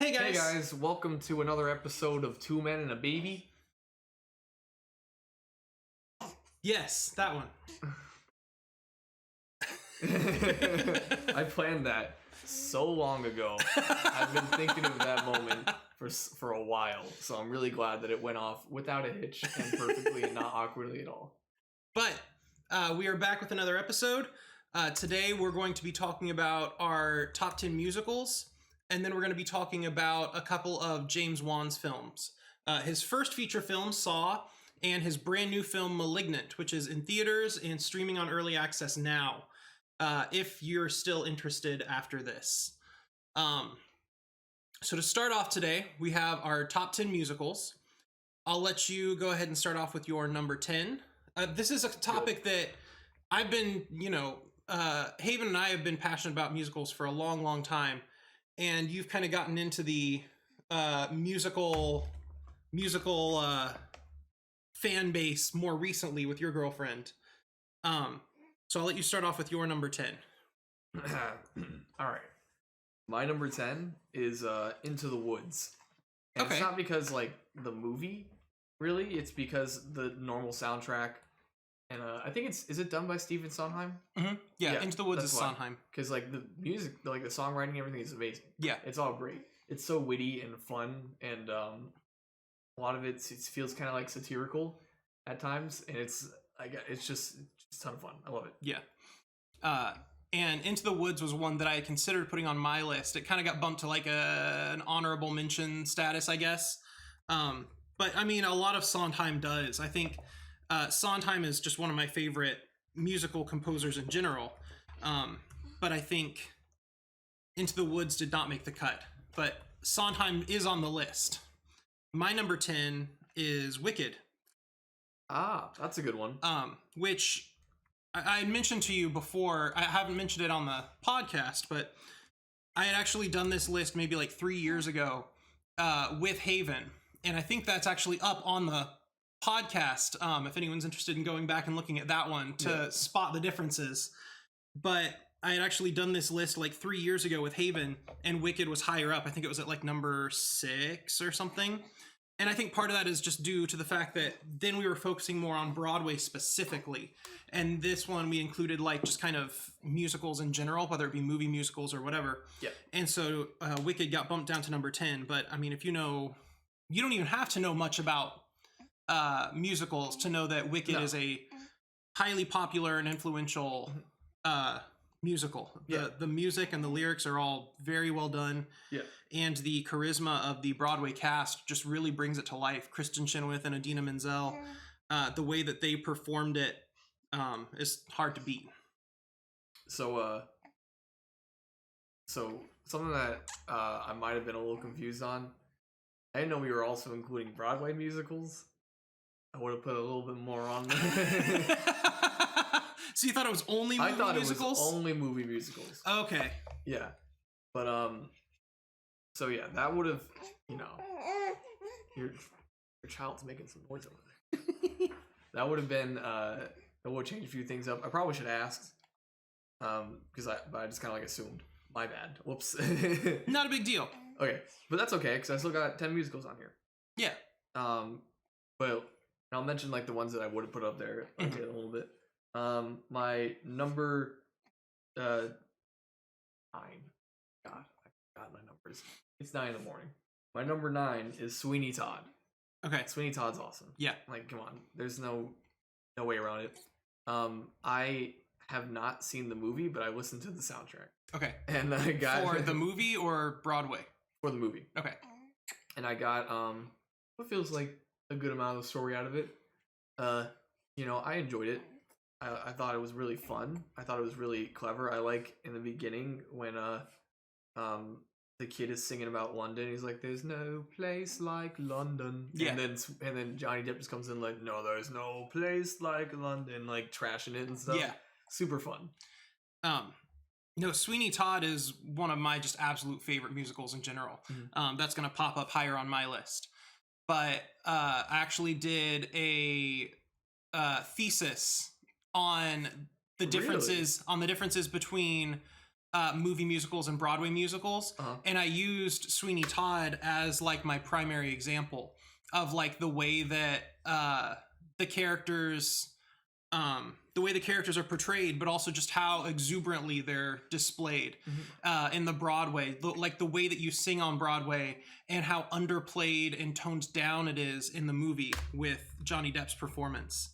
Hey guys. Hey guys, welcome to another episode of Two Men and a Baby. Yes, that one. I planned that so long ago. I've been thinking of that moment for a while, so I'm really glad that it went off without a hitch and perfectly and not awkwardly at all. But we are back with another episode. Today we're going to be talking about our top 10 musicals, and then we're going to be talking about a couple of James Wan's films. His first feature film, Saw, and his brand new film, Malignant, which is in theaters and streaming on early access now, if you're still interested after this. So to start off today, we have our top 10 musicals. I'll let you go ahead and start off with your number 10. This is a topic that I've been, Haven and I have been passionate about musicals for a long, long time. And you've kind of gotten into the musical fan base more recently with your girlfriend. So I'll let you start off with your number 10. All right. My number 10 is Into the Woods. And Okay. It's not because, the movie, really. It's because the normal soundtrack. And I think is it done by Stephen Sondheim? Mm-hmm. Yeah, Into the Woods is that's why. Sondheim. Because, the music, the songwriting, everything is amazing. Yeah. It's all great. It's so witty and fun, and a lot of it feels kind of like satirical at times, and it's just a ton of fun. I love it. Yeah. And Into the Woods was one that I had considered putting on my list. It kind of got bumped to an honorable mention status, I guess. But I mean, a lot of Sondheim does. I think Sondheim is just one of my favorite musical composers in general. But I think Into the Woods did not make the cut. But Sondheim is on the list. My number 10 is Wicked. Ah, that's a good one. Which I had mentioned to you before. I haven't mentioned it on the podcast, but I had actually done this list maybe 3 years ago with Haven. And I think that's actually up on the podcast, if anyone's interested in going back and looking at that one to spot the differences. But I had actually done this list 3 years ago with Haven, and Wicked was higher up. I think it was at number 6 or something. And I think part of that is just due to the fact that then we were focusing more on Broadway specifically. And this one we included just kind of musicals in general, whether it be movie musicals or whatever. Yeah. And so Wicked got bumped down to number 10. But I mean, if you don't even have to know much about musicals to know that Wicked is a highly popular and influential musical. The music and the lyrics are all very well done. Yeah. And the charisma of the Broadway cast just really brings it to life. Kristen Chenoweth and Idina Menzel, the way that they performed it is hard to beat. So something that I might have been a little confused on. I didn't know we were also including Broadway musicals. I would have put a little bit more on there. So you thought it was only movie musicals? It was only movie musicals. Okay. Yeah. But so yeah, that would have, your child's making some noise over there. That would have been that would have changed a few things up. I probably should have asked. But I just kind of assumed. My bad. Whoops. Not a big deal. Okay, but that's okay because I still got 10 musicals on here. Yeah. But I'll mention the ones that I would have put up there a little bit. My number 9. God, I forgot my numbers. It's 9 in the morning. My number 9 is Sweeney Todd. Okay. Sweeney Todd's awesome. Yeah. Come on. There's no way around it. I have not seen the movie, but I listened to the soundtrack. Okay. And I got for the movie or Broadway? For the movie. Okay. And I got what feels like a good amount of the story out of it. I enjoyed it. I thought it was really fun. I thought it was really clever. I like in the beginning when the kid is singing about London. He's like, "There's no place like London." Yeah. And then Johnny Depp just comes in "No, there's no place like London," trashing it and stuff. Yeah. Super fun. Sweeney Todd is one of my just absolute favorite musicals in general. Mm-hmm. That's going to pop up higher on my list. But I actually did a thesis on the differences between movie musicals and Broadway musicals, and I used Sweeney Todd as like my primary example of like the way that the characters are portrayed, but also just how exuberantly they're displayed in the Broadway, like the way that you sing on Broadway and how underplayed and toned down it is in the movie with Johnny Depp's performance.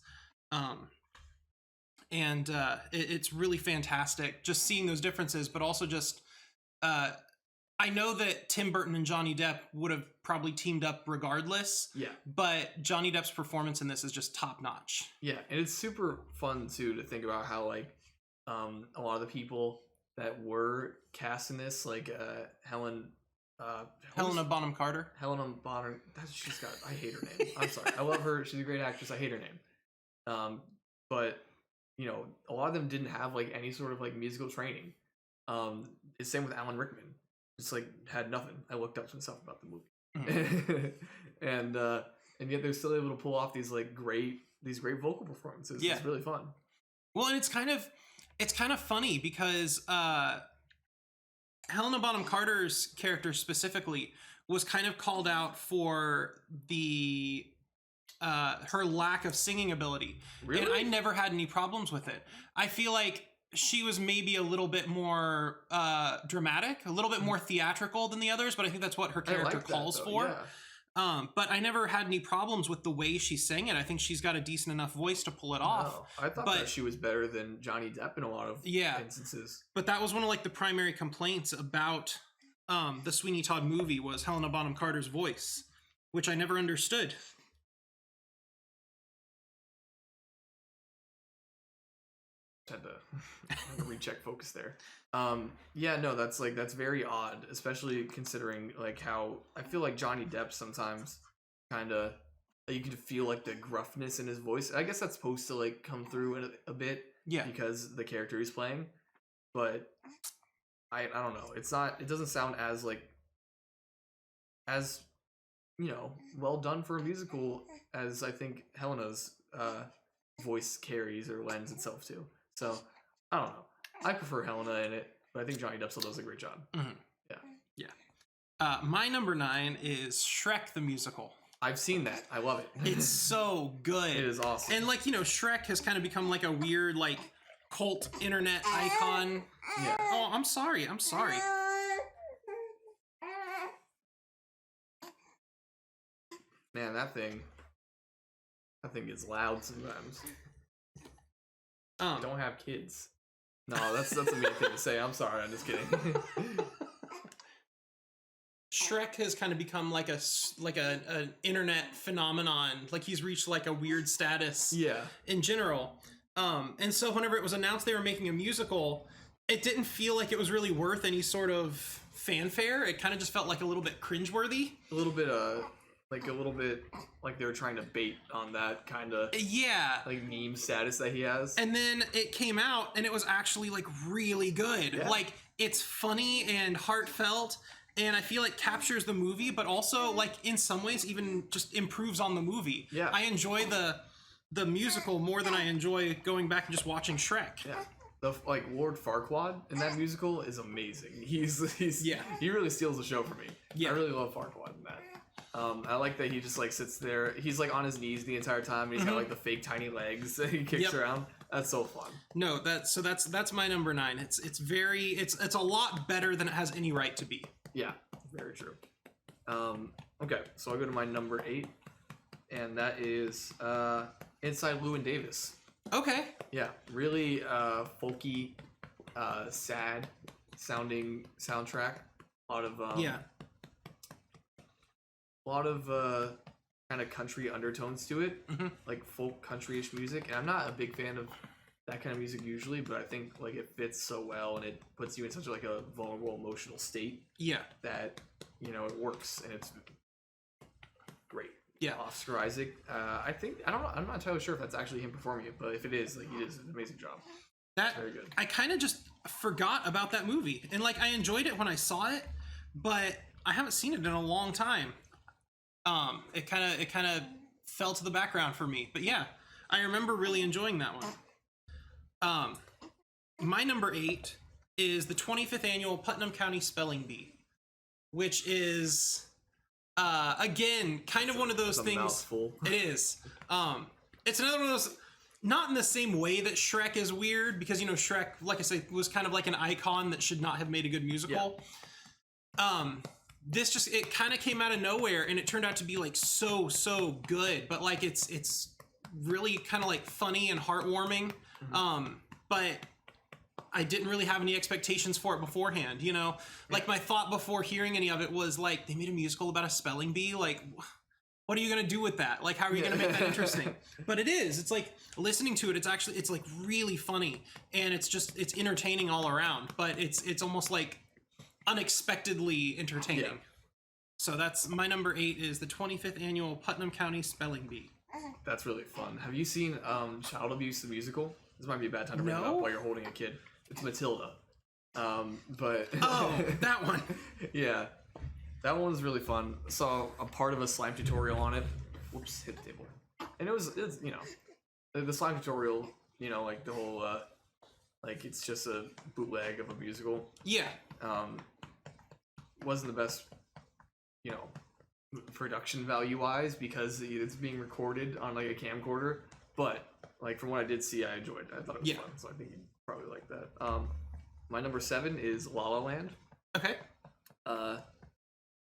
It's really fantastic just seeing those differences, but also just I know that Tim Burton and Johnny Depp would have probably teamed up regardless. Yeah. But Johnny Depp's performance in this is just top notch. Yeah, and it's super fun too to think about how like a lot of the people that were cast in this, like Helena Bonham Carter. Helena Bonham. I hate her name. I'm sorry. I love her. She's a great actress. I hate her name. But you know, a lot of them didn't have like any sort of like musical training. It's same with Alan Rickman. Just like had nothing. I looked up some stuff about the movie, and yet they're still able to pull off these great vocal performances. Yeah. It's really fun. Well, and it's kind of funny because Helena Bonham Carter's character specifically was kind of called out for the her lack of singing ability. Really? And I never had any problems with it. I feel like she was maybe a little bit more dramatic, a little bit more theatrical than the others, but I think that's what her character calls for. Yeah. But I never had any problems with the way she sang it. I think she's got a decent enough voice to pull it off. I thought that she was better than Johnny Depp in a lot of instances. But that was one of like the primary complaints about the Sweeney Todd movie was Helena Bonham Carter's voice, which I never understood. Had to recheck focus there. That's very odd, especially considering like how I feel like Johnny Depp sometimes kind of you can feel like the gruffness in his voice. I guess that's supposed to like come through a bit, because the character he's playing. But I don't know. It doesn't sound as well done for a musical as I think Helena's voice carries or lends itself to. So, I don't know. I prefer Helena in it, but I think Johnny Depp still does a great job. Mm-hmm. Yeah. My number 9 is Shrek the Musical. I've seen that. I love it. It's so good. It is awesome. And Shrek has kind of become like a weird cult internet icon. Yeah. Oh, I'm sorry. Man, that thing gets loud sometimes. Don't have kids. No, that's a mean thing to say. I'm sorry. I'm just kidding. Shrek has kind of become like an internet phenomenon. Like he's reached like a weird status. Yeah. In general. And so whenever it was announced they were making a musical, it didn't feel like it was really worth any sort of fanfare. It kind of just felt like a little bit cringeworthy. A little bit like they were trying to bait on that kind of like meme status that he has. And then it came out and it was actually like really good. Yeah. Like it's funny and heartfelt and I feel like captures the movie, but also like in some ways even just improves on the movie. Yeah. I enjoy the musical more than I enjoy going back and just watching Shrek. Yeah. Lord Farquaad in that musical is amazing. He really steals the show for me. Yeah. I really love Farquaad in that. I like that he just like sits there. He's like on his knees the entire time. And he's got like the fake tiny legs that he kicks around. That's so fun. No, that's my number 9. It's a lot better than it has any right to be. Yeah, very true. Okay, so I'll go to my number 8, and that is Inside Llewyn Davis. Okay. Yeah, really folky, sad sounding soundtrack. A lot of kind of country undertones to it, like folk country-ish music. And I'm not a big fan of that kind of music usually, but I think like it fits so well and it puts you in such like a vulnerable emotional state. Yeah. That it works and it's great. Yeah. Oscar Isaac. I'm not entirely sure if that's actually him performing it, but if it is, like he does an amazing job. That's very good. I kind of just forgot about that movie, and like I enjoyed it when I saw it, but I haven't seen it in a long time. It kind of fell to the background for me, but yeah, I remember really enjoying that one. My number 8 is the 25th annual Putnam County Spelling Bee, which is again kind of one of those things. Mouthful. It is. It's another one of those. Not in the same way that Shrek is weird, because Shrek, like I said, was kind of like an icon that should not have made a good musical. Yeah. This it kind of came out of nowhere, and it turned out to be like so good. But like it's really kind of like funny and heartwarming. Mm-hmm. But I didn't really have any expectations for it beforehand. Like my thought before hearing any of it was like, they made a musical about a spelling bee. Like, what are you going to do with that? Like, how are you going to make that interesting? But it is. It's like, listening to it, it's like really funny, and it's entertaining all around, but it's almost like unexpectedly entertaining. Yeah. So that's my number 8 is the 25th annual Putnam County Spelling Bee. That's really fun. Have you seen Child Abuse the Musical? This might be a bad time to bring it up while you're holding a kid. It's Matilda. But oh, that one. Yeah. That one was really fun. Saw a part of a slime tutorial on it. Whoops, hit the table. And it was the slime tutorial, like the whole like it's just a bootleg of a musical. Yeah. Wasn't the best, production value wise, because it's being recorded on like a camcorder, but like from what I did see, I enjoyed it. I thought it was fun, so I think you'd probably like that. My number 7 is La La Land. Okay.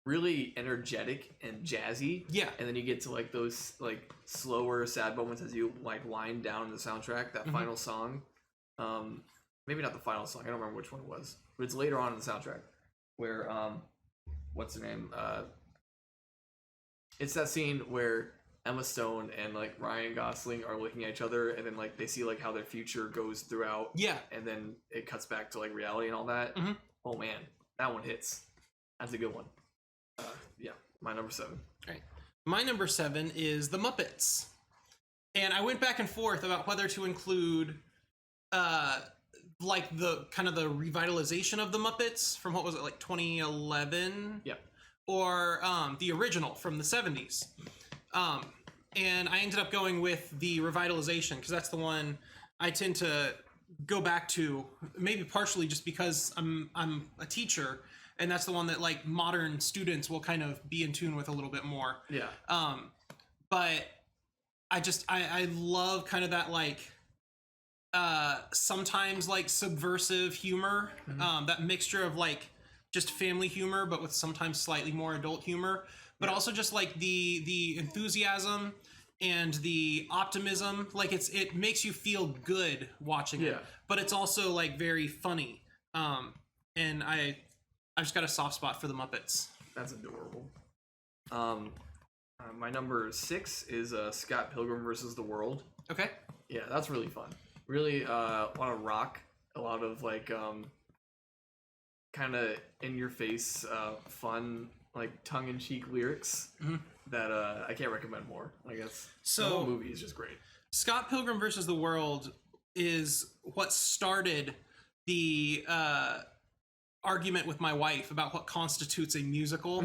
Really energetic and jazzy. Yeah. And then you get to like those like slower, sad moments as you like wind down the soundtrack. That final song, maybe not the final song. I don't remember which one it was, but it's later on in the soundtrack where what's her name? It's that scene where Emma Stone and like Ryan Gosling are looking at each other, and then like they see like how their future goes throughout. Yeah. And then it cuts back to like reality and all that. Mm-hmm. Oh man, that one hits. That's a good one. Yeah, my number 7. All right. My number 7 is The Muppets. And I went back and forth about whether to include like the kind of the revitalization of The Muppets from what was it, like 2011? Yeah. Or the original from the 70s. And I ended up going with the revitalization because that's the one I tend to go back to, maybe partially just because I'm a teacher, and that's the one that like modern students will kind of be in tune with a little bit more. Yeah. But I love kind of that like sometimes like subversive humor, that mixture of like just family humor, but with sometimes slightly more adult humor, but also just like the enthusiasm and the optimism. Like it makes you feel good watching it, but it's also like very funny. And I just got a soft spot for the Muppets. That's adorable. My number 6 is Scott Pilgrim versus the World. Okay. Yeah, that's really fun. Really a lot of rock, a lot of like kind of in your face fun, like tongue-in-cheek lyrics that I can't recommend more. I guess the whole movie is just great. Scott Pilgrim versus the World is what started the argument with my wife about what constitutes a musical,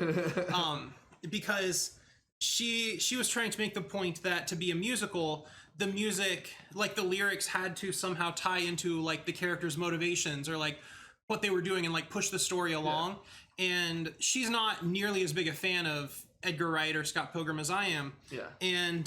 because she was trying to make the point that to be a musical, the music, like the lyrics, had to somehow tie into like the characters' motivations or like what they were doing and like push the story along. And she's not nearly as big a fan of Edgar Wright or Scott Pilgrim as I am. Yeah. And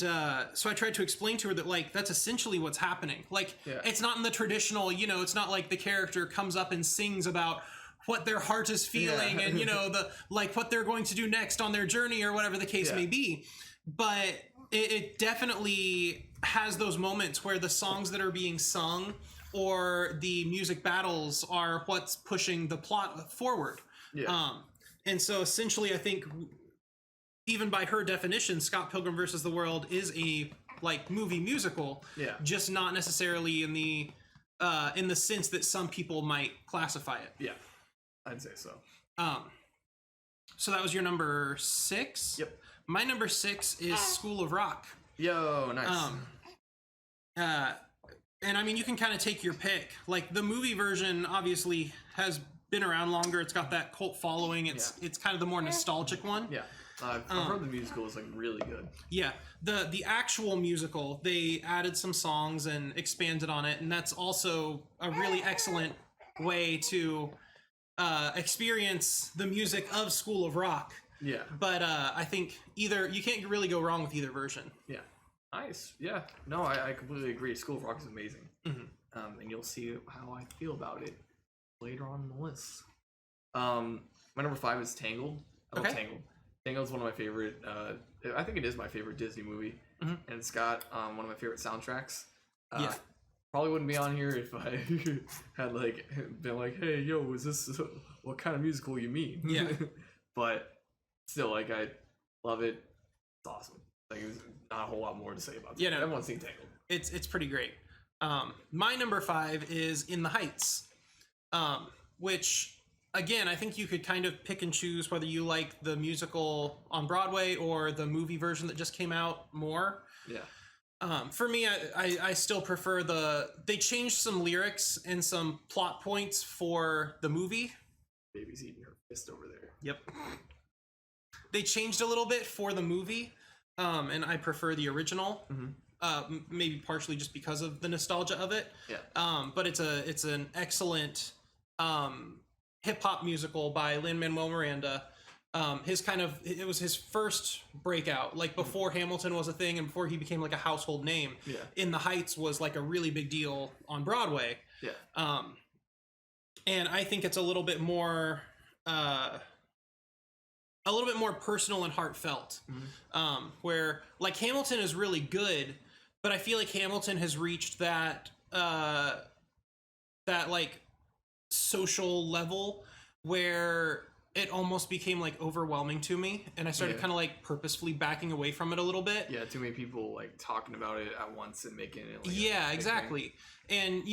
so I tried to explain to her that like that's essentially what's happening. Like it's not in the traditional, it's not like the character comes up and sings about what their heart is feeling and the like what they're going to do next on their journey or whatever the case may be. But it definitely has those moments where the songs that are being sung or the music battles are what's pushing the plot forward. And so essentially I think even by her definition, Scott Pilgrim versus the World is a like movie musical, just not necessarily in the sense that some people might classify it. Yeah, I'd say so. So that was your number 6? Yep. My number 6 is School of Rock. Yo, nice. And I mean, you can kind of take your pick. Like the movie version obviously has been around longer. It's got that cult following. It's kind of the more nostalgic one. Yeah. I've heard the musical is like really good. Yeah. The actual musical, they added some songs and expanded on it, and that's also a really excellent way to experience the music of School of Rock. Yeah. But I think you can't really go wrong with either version. Yeah. Nice. Yeah. No, I completely agree. School of Rock is amazing. And you'll see how I feel about it later on in the list. My number 5 is Tangled. I love Tangled. Tangled's one of my favorite. I think it is my favorite Disney movie, and it's got one of my favorite soundtracks. Probably wouldn't be on here if I had like been like, "Hey, yo, is this what kind of musical you mean?" Yeah. But still, like, I love it. It's awesome. Like, there's not a whole lot more to say about it. Yeah, no, everyone's seen Tangled. It's pretty great. My number 5 is In the Heights, which, again, I think you could kind of pick and choose whether you like the musical on Broadway or the movie version that just came out more. Yeah. For me, I still prefer they changed some lyrics and some plot points for the movie. Baby's eating her fist over there. Yep. They changed a little bit for the movie, and I prefer the original. Maybe partially just because of the nostalgia of it. Yeah. But it's an excellent hip hop musical by Lin-Manuel Miranda. It was his first breakout, like before Hamilton was a thing and before he became like a household name. Yeah. In the Heights was like a really big deal on Broadway. Yeah. And I think it's a little bit more personal and heartfelt. Where like Hamilton is really good, but I feel like Hamilton has reached that like social level where it almost became like overwhelming to me, and I started kind of like purposefully backing away from it a little bit. Yeah, too many people like talking about it at once and making it like exactly. And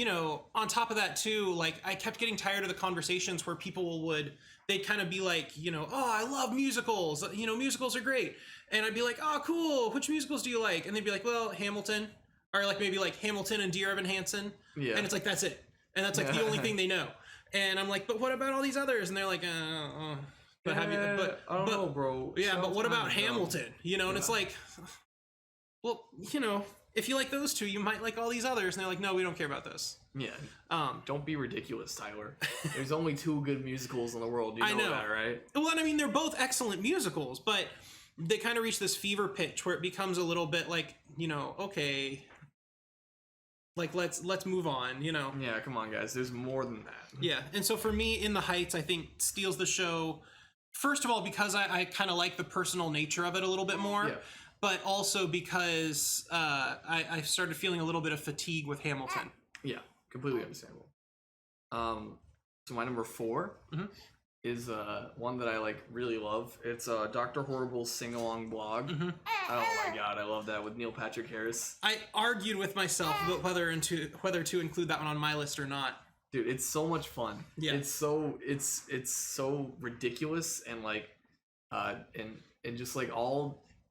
on top of that too, like I kept getting tired of the conversations where people they'd kind of be like, oh, I love musicals, musicals are great, and I'd be like, oh, cool, which musicals do you like? And they'd be like, well, Hamilton, or like maybe like Hamilton and Dear Evan Hansen. And it's like, that's it, and that's like the only thing they know. And I'm like, but what about all these others? And they're like, but have you? But I don't know, bro. Yeah, but what about Hamilton? And it's like, well, if you like those two, you might like all these others. And they're like, no, we don't care about this. Yeah. Don't be ridiculous, Tyler. There's only 2 good musicals in the world. You know that, right? Well, and I mean, they're both excellent musicals, but they kind of reach this fever pitch where it becomes a little bit like, okay, like let's move on. Yeah, come on, guys. There's more than that. Yeah, and so for me, In the Heights, I think steals the show. First of all, because I kind of like the personal nature of it a little bit more. Yeah. But also because I started feeling a little bit of fatigue with Hamilton. Yeah, completely understandable. So my number 4 is one that I like really love. It's Dr. Horrible's sing-along blog. Oh my god, I love that with Neil Patrick Harris. I argued with myself about whether to include that one on my list or not. Dude, it's so much fun. Yeah. It's so ridiculous and like and just like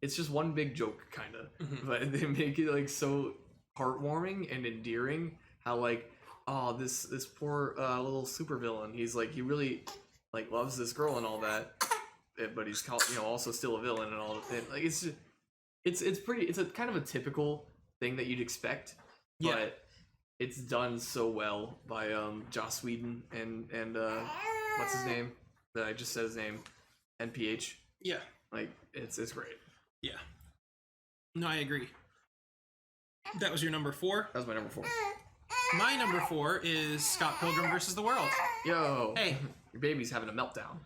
it's just one big joke kind of. But they make it like so heartwarming and endearing how like, oh, this poor little supervillain, he's like, he really like loves this girl and all that, but he's also still a villain and all that. Like it's a kind of a typical thing that you'd expect, but it's done so well by Joss Whedon and what's his name? That I just said his name, NPH. Yeah, like it's great. Yeah, no, I agree. That was your number 4. That was my number 4. My number 4 is Scott Pilgrim versus the World. Yo, hey, your baby's having a meltdown.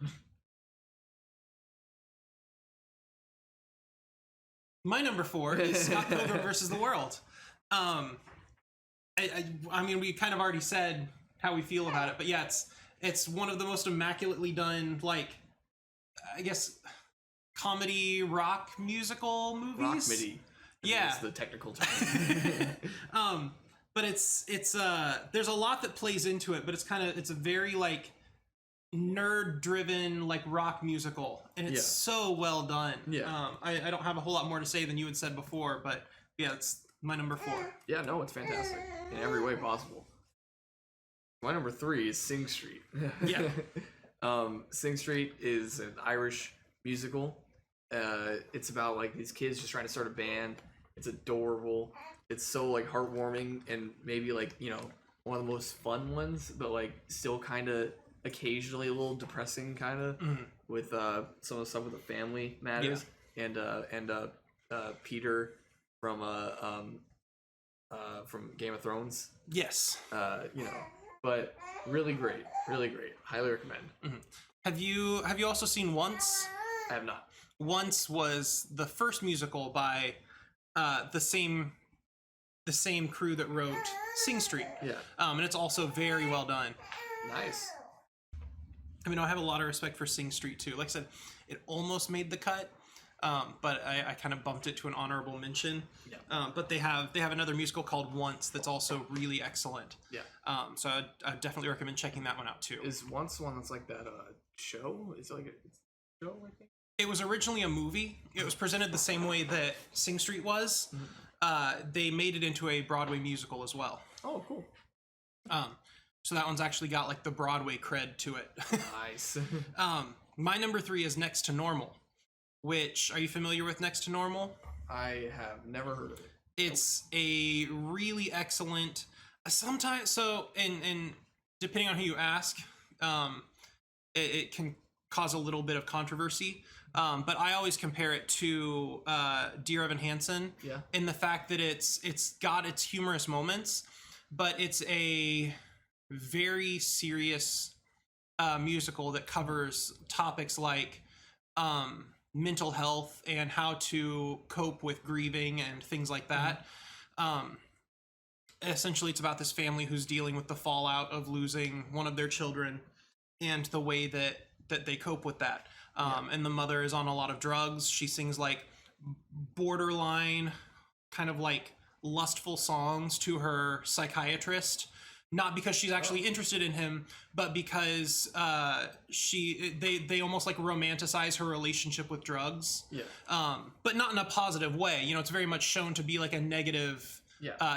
My number 4 is Scott Pilgrim versus the World. I mean, we kind of already said how we feel about it, but yeah, it's one of the most immaculately done, like, I guess, comedy rock musical movies. Rock-midi. Yeah, it's the technical term. But it's there's a lot that plays into it, but it's a very like nerd driven like rock musical, and it's so well done. Yeah. I don't have a whole lot more to say than you had said before, but yeah, it's my number 4. Yeah, no, it's fantastic in every way possible. My number 3 is Sing Street. Yeah. Sing Street is an Irish musical. It's about like these kids just trying to start a band. It's adorable. It's so like heartwarming and maybe like one of the most fun ones, but like still kind of occasionally a little depressing, kind of with some of the stuff with the family matters, and Peter from Game of Thrones. Yes. You know, but really great, highly recommend. Have you also seen Once? I have not. Once was the first musical by the same crew that wrote Sing Street. Yeah. And it's also very well done. Nice. I mean, I have a lot of respect for Sing Street too. Like I said, it almost made the cut, but I kind of bumped it to an honorable mention. Yeah. But they have another musical called Once that's also really excellent. Yeah. So I'd definitely recommend checking that one out too. Is Once one that's like that show? It's like a show, I think. It was originally a movie. It was presented the same way that Sing Street was. They made it into a Broadway musical as well. Oh, cool. So that one's actually got like the Broadway cred to it. Nice. My number 3 is Next to Normal, which, are you familiar with Next to Normal? I have never heard of it. It's a really excellent, sometimes, so, and depending on who you ask, it can cause a little bit of controversy. But I always compare it to Dear Evan Hansen, in the fact that it's got its humorous moments, but it's a very serious musical that covers topics like mental health and how to cope with grieving and things like that. Essentially, it's about this family who's dealing with the fallout of losing one of their children and the way that they cope with that. And the mother is on a lot of drugs. She sings like borderline kind of like lustful songs to her psychiatrist, not because she's actually interested in him, but because they almost like romanticize her relationship with drugs. But not in a positive way. You know, it's very much shown to be like a negative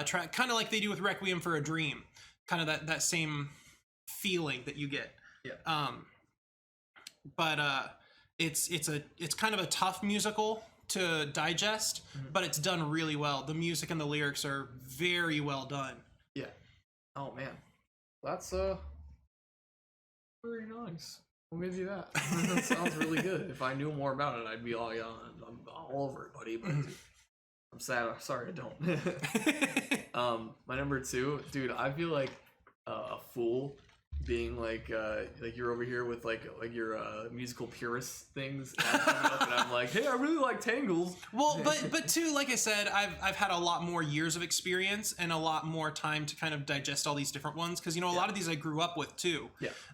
track, kind of like they do with Requiem for a Dream, kind of that same feeling that you get. But it's kind of a tough musical to digest, but it's done really well. The music and the lyrics are very well done. Yeah. Oh man, that's very nice. We'll give you that. That sounds really good. If I knew more about it, I'd be all I'm all over it, buddy. But I'm sad. Sorry, I don't. My number 2, dude. I feel like a fool being like you're over here with like your musical purist things, and I'm like, hey, I really like Tangled. Well, but too, like I said, I've had a lot more years of experience and a lot more time to kind of digest all these different ones, because you know a lot of these I grew up with too.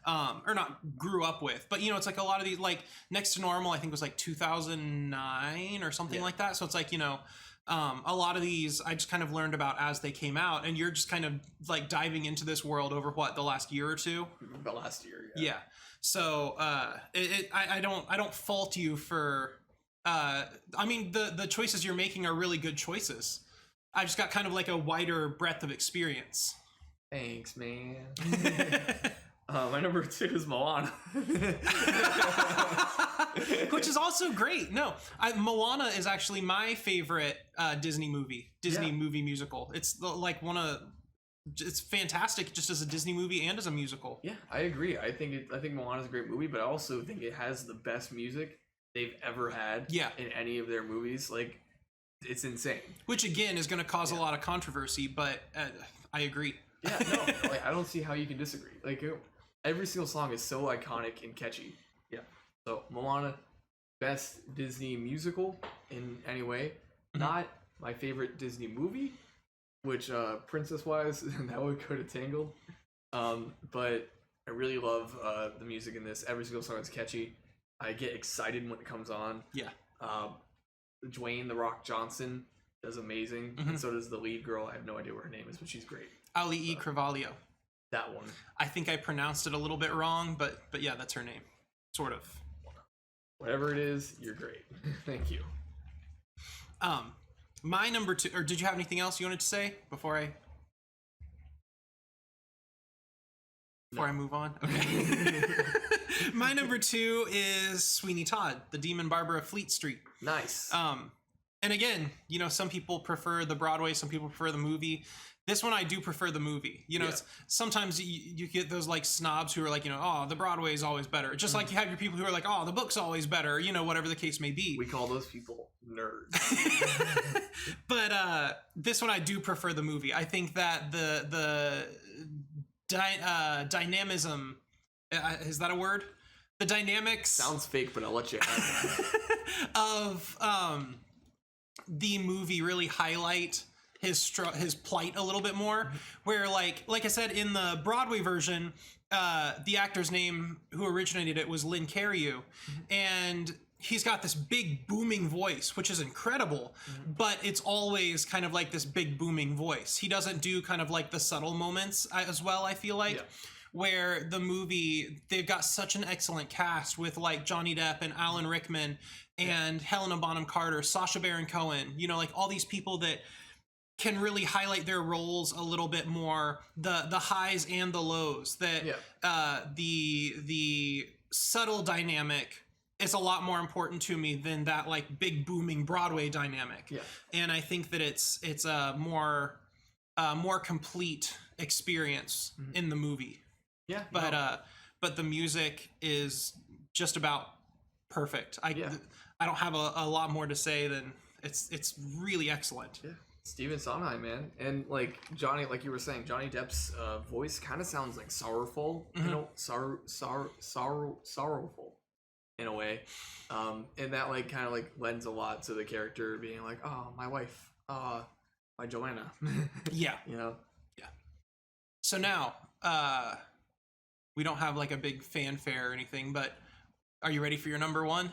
Or not grew up with, but you know it's like a lot of these, like Next to Normal, I think was like 2009 or something like that. So it's like, you know, a lot of these I just kind of learned about as they came out, and you're just kind of like diving into this world over the last year or two. The last year, yeah. So I don't fault you for. I mean, the choices you're making are really good choices. I just got kind of like a wider breadth of experience. Thanks, man. My number 2 is Moana. Which is also great. No, Moana is actually my favorite Disney movie musical. It's like it's fantastic just as a Disney movie and as a musical. Yeah, I agree. I think Moana is a great movie, but I also think it has the best music they've ever had in any of their movies. Like, it's insane. Which again is going to cause a lot of controversy, but I agree. Yeah, no, like I don't see how you can disagree. Like every single song is so iconic and catchy. Yeah. So Moana, best Disney musical in any way. Not my favorite Disney movie, which princess-wise, that would go to Tangled. But I really love the music in this. Every single song is catchy. I get excited when it comes on. Yeah. Dwayne "The Rock" Johnson does amazing, and so does the lead girl. I have no idea what her name is, but she's great. Ali E. Carvalho. That one. I think I pronounced it a little bit wrong, but yeah, that's her name. Sort of. Whatever it is, you're great. Thank you. My number 2, or did you have anything else you wanted to say before I move on? Okay. My number 2 is Sweeney Todd, the Demon Barber of Fleet Street. Nice. And And again, you know, some people prefer the Broadway, some people prefer the movie. This one I do prefer the movie. You know, sometimes you get those like snobs who are like, you know, oh, the Broadway is always better. Just like you have your people who are like, oh, the book's always better. You know, whatever the case may be. We call those people nerds. But this one I do prefer the movie. I think that the dynamism, is that a word? The dynamics sounds fake, but I'll let you have it. Of the movie really highlight his plight a little bit more, where like I said, in the Broadway version, the actor's name who originated it was Lynn Cariou, and he's got this big booming voice, which is incredible, but it's always kind of like this big booming voice. He doesn't do kind of like the subtle moments as well, I feel like. Where the movie, they've got such an excellent cast with like Johnny Depp and Alan Rickman and Helena Bonham Carter, Sacha Baron Cohen, you know, like all these people that can really highlight their roles a little bit more, the highs and the lows, that the subtle dynamic is a lot more important to me than that like big booming Broadway dynamic. And I think that it's a more complete experience in the movie. But the music is just about perfect. I don't have a lot more to say than it's really excellent. Stephen Sondheim, man. And like Johnny, like you were saying, Johnny Depp's voice kind of sounds like sorrowful, you know, sorrowful in a way. And that like kind of like lends a lot to the character being like, oh, my wife, my Joanna. You know? So now, we don't have like a big fanfare or anything, but are you ready for your number one?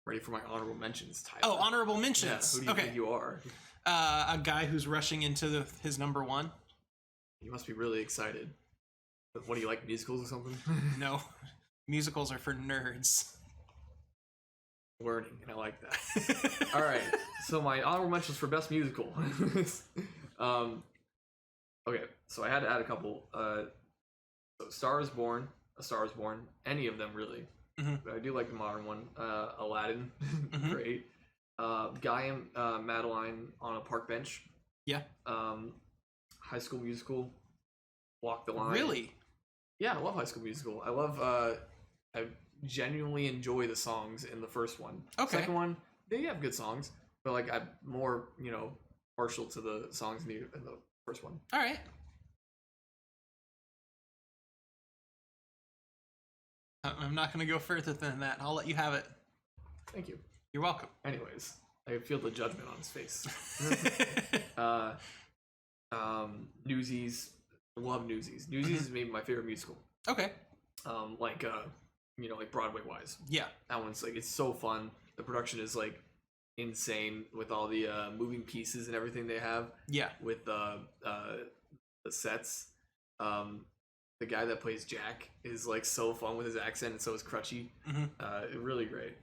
Ready for my honorable mentions, Tyler. Oh, honorable mentions. Who do you think you are? A guy who's rushing into his number one. You must be really excited. What do you like, musicals or something? No, musicals are for nerds. Learning, and I like that. All right, so my honorable mentions for best musical. Okay, so I had to add a couple. So Star is Born, A Star is Born, any of them really. But I do like the modern one. Aladdin, great. Guy and Madeline on a Park Bench. High School Musical, Walk the Line. Really? Yeah, I love High School Musical. I love. I genuinely enjoy the songs in the first one. Second one, they have good songs, but like I'm more, you know, partial to the songs in the first one. All right. I'm not going to go further than that. I'll let you have it. Thank you. You're welcome. Anyways, I feel the judgment on his face. Newsies. I love Newsies. Newsies is maybe my favorite musical. Okay. Like, you know, like Broadway wise. Yeah. That one's like, it's so fun. The production is like insane with all the moving pieces and everything they have. Yeah. With the sets. The guy that plays Jack is like so fun with his accent, and so is Crutchy. Really great.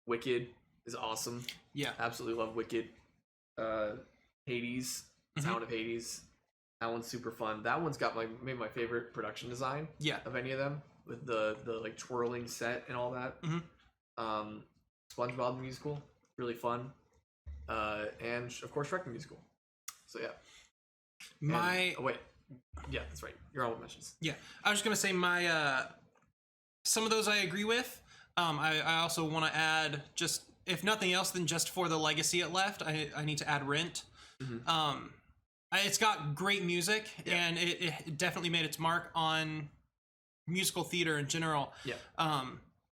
Wicked is awesome. Yeah, absolutely love Wicked. Hades, Town of Hades. That one's super fun. That one's got maybe my favorite production design. Of any of them, with the like twirling set and all that. SpongeBob the Musical, really fun. And of course Shrek the Musical. So yeah. Yeah, that's right. Your honorable mentions. Yeah, I was just gonna say my some of those I agree with. I also want to add, just if nothing else than just for the legacy it left, I need to add Rent. It's got great music, and it definitely made its mark on musical theater in general.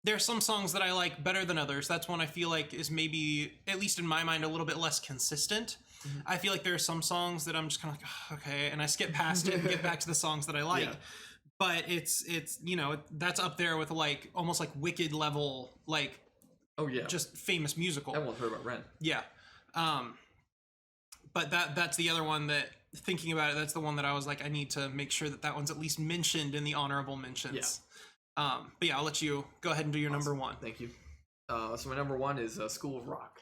There are some songs that I like better than others. That's one I feel like is maybe, at least in my mind, a little bit less consistent. I feel like there are some songs that I'm just kind of like, oh, okay, and I skip past it and get back to the songs that I like. But it's you know, that's up there with like almost like Wicked level, like just famous musical. Everyone's heard about Rent. But that's the other one that, thinking about it, that's the one that I was like, I need to make sure that one's at least mentioned in the honorable mentions. But yeah, I'll let you go ahead and do your number one. Thank you. So my number one is School of Rock.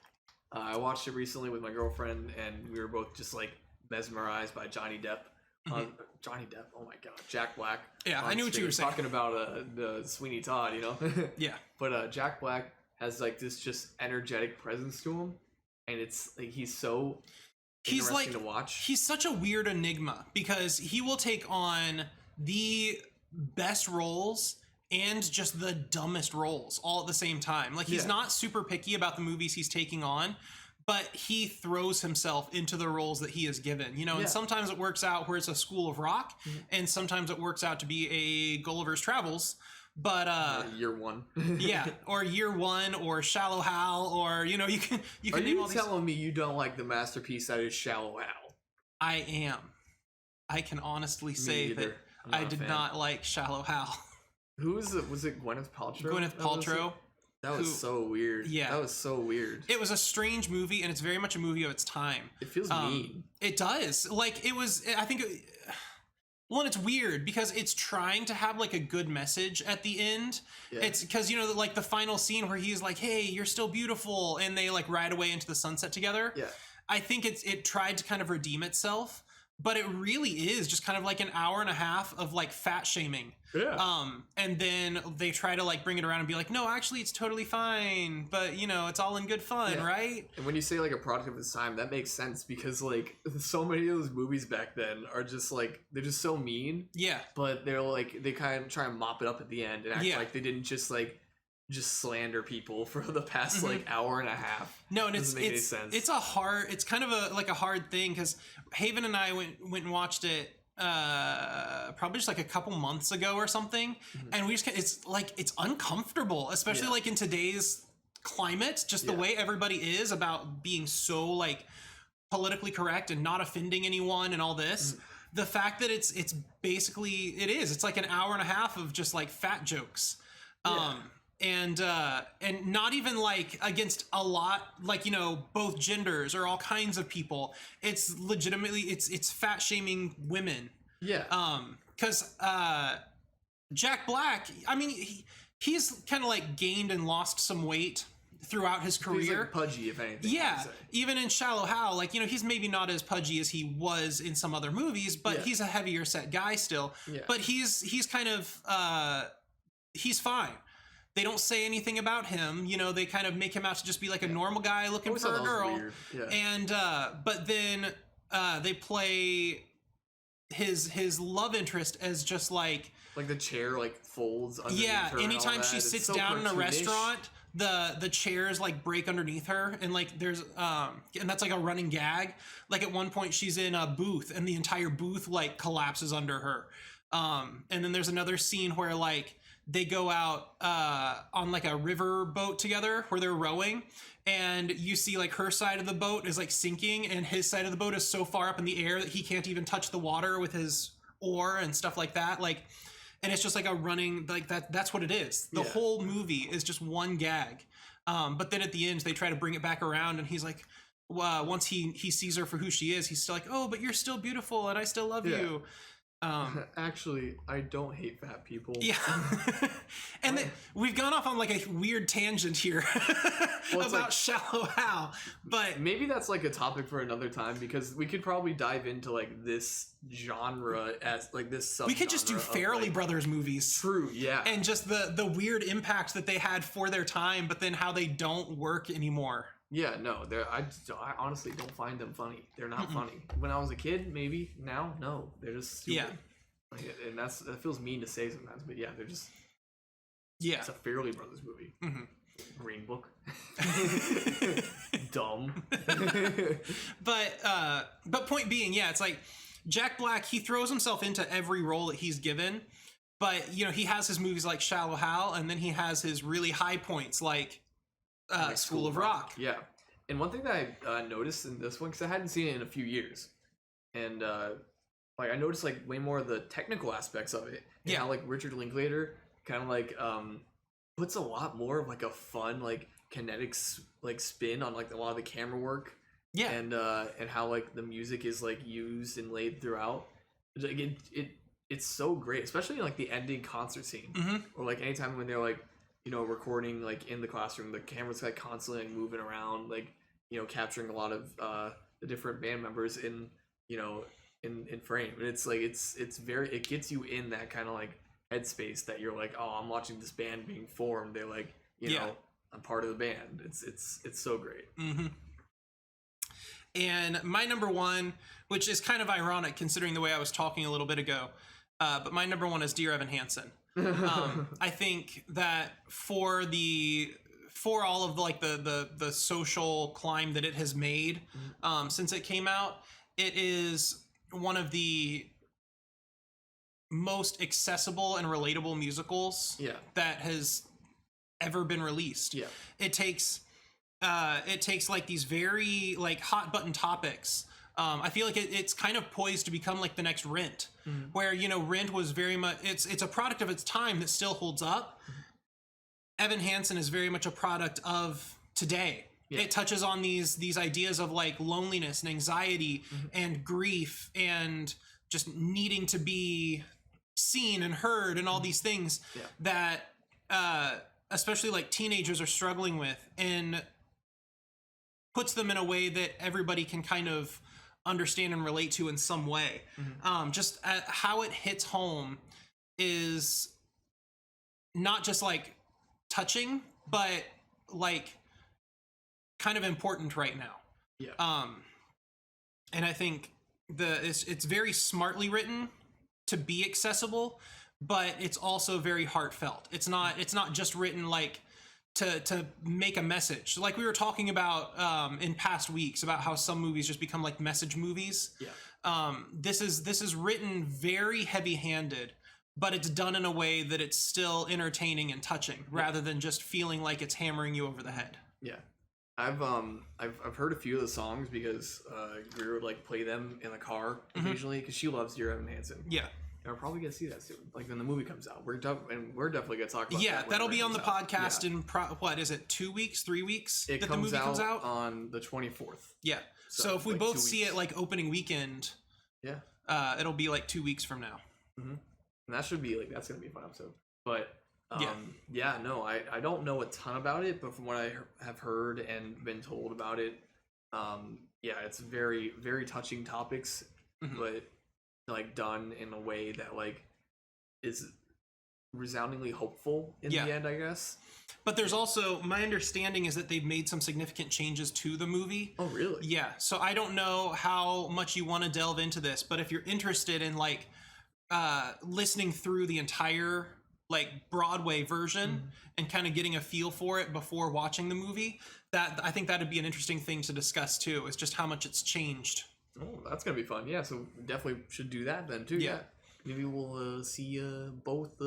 I watched it recently with my girlfriend, and we were both just like mesmerized by Johnny Depp. Johnny Depp, oh my god, Jack Black. Yeah, I knew what you were saying. Talking about the Sweeney Todd, you know. But Jack Black has like this just energetic presence to him, and it's like he's so he's interesting like to watch. he's such a weird enigma because he will take on the best roles and just the dumbest roles all at the same time. Like he's not super picky about the movies he's taking on, but he throws himself into the roles that he is given, you know, and sometimes it works out where it's a School of Rock, and sometimes it works out to be a Gulliver's Travels. But Year One. or Year One, or Shallow Hal, or you know, you can Are name you all these. telling me you don't like the masterpiece that is Shallow Hal? I am. I can honestly say that I did not like Shallow Hal. Who was it? Was it Gwyneth Paltrow? Gwyneth Paltrow. That was so weird. Yeah. That was so weird. It was a strange movie, and it's very much a movie of its time. It feels mean. It does. Like, it was, I think, well, and it's weird because it's trying to have, like, a good message at the end. Yeah. It's because, you know, like, the final scene where he's like, hey, you're still beautiful, and they, like, ride away into the sunset together. Yeah. I think it tried to kind of redeem itself, but it really is just kind of like an hour and a half of, like, fat shaming. Yeah. And then they try to like bring it around and be like, no, actually it's totally fine, but you know, it's all in good fun, right? And when you say like a product of its time, that makes sense because like so many of those movies back then are just like, they're just so mean. Yeah. But they're like, they kind of try and mop it up at the end and act like they didn't just slander people for the past like hour and a half. No, and it's kind of a hard thing because Haven and I went and watched it probably just like a couple months ago or something, and we just it's uncomfortable, especially like in today's climate, just the way everybody is about being so like politically correct and not offending anyone and all this. The fact that it's basically it's like an hour and a half of just like fat jokes. And not even like against a lot, like, you know, both genders or all kinds of people. It's legitimately it's fat shaming women. Yeah. Because Jack Black, I mean, he's kind of like gained and lost some weight throughout his career. He's like pudgy, if anything. Yeah. Even in Shallow Hal, like, you know, he's maybe not as pudgy as he was in some other movies, but he's a heavier set guy still. Yeah. But he's kind of he's fine. They don't say anything about him, you know. They kind of make him out to just be like a normal guy looking for a girl. Yeah. And but then they play his love interest as just like the chair like folds underneath her. Anytime she sits down in a restaurant, the chairs like break underneath her, and like there's and that's like a running gag. Like at one point she's in a booth and the entire booth like collapses under her. And then there's another scene where like they go out on like a river boat together where they're rowing, and you see like her side of the boat is like sinking and his side of the boat is so far up in the air that he can't even touch the water with his oar and stuff like that. Like, and it's just like a running, like that's what it is. The whole movie is just one gag. But then at the end they try to bring it back around, and he's like, once he sees her for who she is, he's still like, oh, but you're still beautiful and I still love you. Actually, I don't hate fat people. Yeah. And then we've gone off on like a weird tangent here about like, Shallow Hal, but maybe that's like a topic for another time, because we could probably dive into like this genre as like this sub. We could just do Farrelly Brothers movies. True, yeah. And just the weird impact that they had for their time, but then how they don't work anymore. Yeah, no, I honestly don't find them funny. They're not funny. When I was a kid, maybe. Now, no, they're just stupid. Yeah, like, and that feels mean to say sometimes, but yeah, they're just. Yeah, it's a Farrelly Brothers movie. Green Book. Dumb. But point being, it's like Jack Black. He throws himself into every role that he's given, but you know he has his movies like Shallow Hal, and then he has his really high points like School of Rock. Yeah. And one thing that I noticed in this one, because I hadn't seen it in a few years, and like I noticed like way more of the technical aspects of it. And how like Richard Linklater kind of like puts a lot more of like a fun like kinetics like spin on like a lot of the camera work. Yeah. And how like the music is like used and laid throughout. Like it's so great, especially in like the ending concert scene, or like anytime when they're like, you know, recording like in the classroom, the camera's like constantly like, moving around, like, you know, capturing a lot of the different band members in, you know, in frame. And it's like it gets you in that kind of like headspace that you're like, oh, I'm watching this band being formed. They're like, you know, I'm part of the band. It's so great. And my number one, which is kind of ironic considering the way I was talking a little bit ago, but my number one is Dear Evan Hansen. I think that for all of the social climb that it has made since it came out, it is one of the most accessible and relatable musicals that has ever been released. Yeah. It takes like these very like hot button topics. I feel like it's kind of poised to become like the next Rent, where, you know, Rent was very much, it's a product of its time that still holds up. Evan Hansen is very much a product of today. Yeah. It touches on these ideas of like loneliness and anxiety and grief and just needing to be seen and heard and all these things that especially like teenagers are struggling with, and puts them in a way that everybody can kind of understand and relate to in some way. Just how it hits home is not just like touching, but like kind of important right now. And I think it's very smartly written to be accessible, but it's also very heartfelt. It's not just written like to make a message, like we were talking about in past weeks about how some movies just become like message movies. This is written very heavy-handed, but it's done in a way that it's still entertaining and touching, rather than just feeling like it's hammering you over the head. I've heard a few of the songs because Greer would like play them in the car occasionally because she loves Dear Evan Hansen. And we're probably gonna see that soon, like when the movie comes out. We're definitely gonna talk about that. That'll be on the podcast in what is it, 2 weeks, 3 weeks that the movie comes out on the 24th. So if we like both see it like opening weekend, it'll be like 2 weeks from now. And that should be like, that's gonna be a fun episode. But I don't know a ton about it, but from what I have heard and been told about it, it's very, very touching topics, but like done in a way that like is resoundingly hopeful in the end, I guess. But there's also, my understanding is that they've made some significant changes to the movie. Oh, really? Yeah. So I don't know how much you want to delve into this, but if you're interested in like listening through the entire like Broadway version and kind of getting a feel for it before watching the movie, that I think that'd be an interesting thing to discuss too, is just how much it's changed. Oh, that's gonna be fun. Yeah, so definitely should do that then too. Maybe we'll see both the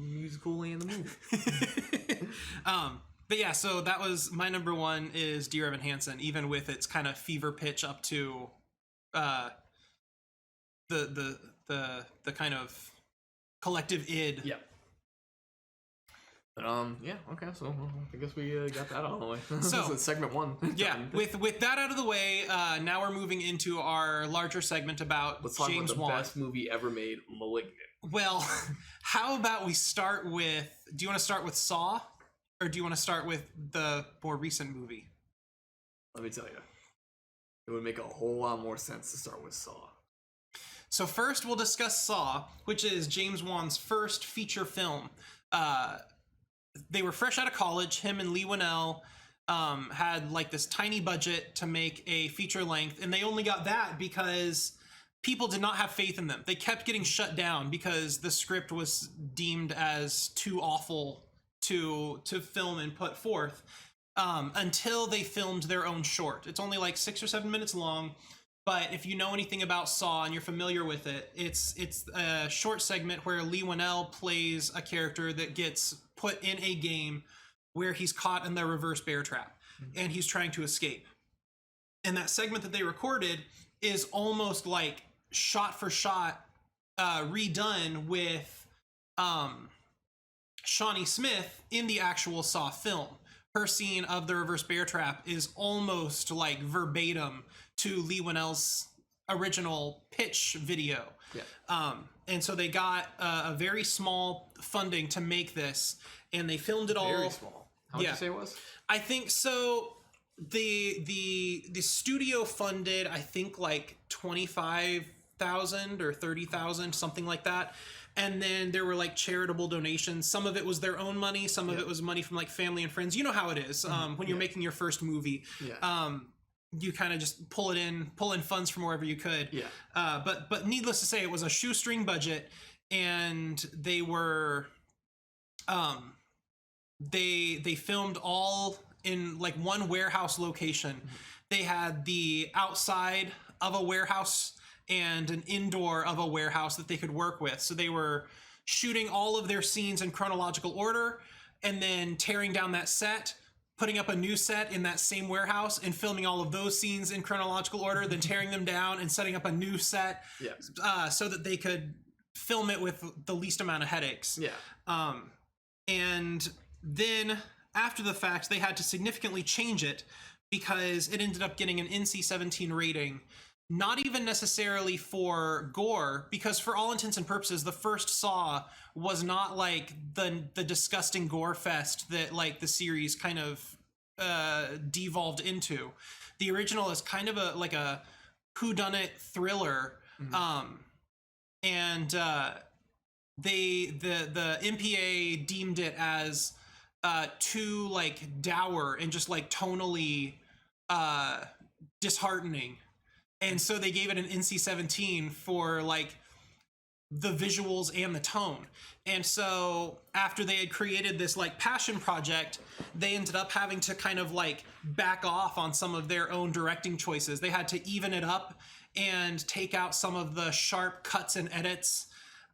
musical and the movie. But yeah, so that was my number one, is Dear Evan Hansen, even with its kind of fever pitch up to the kind of collective id. Okay, so I guess we got that out of the way. So segment one. with that out of the way, now we're moving into our larger segment about Let's talk James about the Wan. best movie ever made, Malignant. Well, how about we start with, do you want to start with Saw, or do you want to start with the more recent movie? Let me tell you, it would make a whole lot more sense to start with Saw. So first we'll discuss Saw, which is James Wan's first feature film. They were fresh out of college. Him and Lee Winnell had like this tiny budget to make a feature length, and they only got that because people did not have faith in them. They kept getting shut down because the script was deemed as too awful to film and put forth, until they filmed their own short. It's only like 6 or 7 minutes long, but if you know anything about Saw and you're familiar with it, it's a short segment where Lee Winnell plays a character that gets put in a game where he's caught in the reverse bear trap and he's trying to escape. And that segment that they recorded is almost like shot for shot redone with Shawnee Smith in the actual Saw film. Her scene of the reverse bear trap is almost like verbatim to Lee Winnell's original pitch video. And so they got a very small funding to make this, and they filmed it all. Very small. How much did you say it was? I think so. The studio funded, I think, like 25,000 or 30,000, something like that. And then there were like charitable donations. Some of it was their own money. Some of it was money from like family and friends. You know how it is when you're making your first movie. you kind of just pull in funds from wherever you could. Yeah. But needless to say, it was a shoestring budget, and they were, they filmed all in like one warehouse location. Mm-hmm. They had the outside of a warehouse and an indoor of a warehouse that they could work with. So they were shooting all of their scenes in chronological order, and then tearing down that set, putting up a new set in that same warehouse, and filming all of those scenes in chronological order, then tearing them down and setting up a new set, so that they could film it with the least amount of headaches. Yeah. And then after the fact, they had to significantly change it because it ended up getting an NC-17 rating. Not even necessarily for gore, because for all intents and purposes, the first Saw was not like the disgusting gore fest that like the series kind of devolved into. The original is kind of a whodunit thriller, and the MPA deemed it as too like dour and just like tonally disheartening. And so they gave it an NC-17 for like the visuals and the tone. And so after they had created this like passion project, they ended up having to kind of like back off on some of their own directing choices. They had to even it up and take out some of the sharp cuts and edits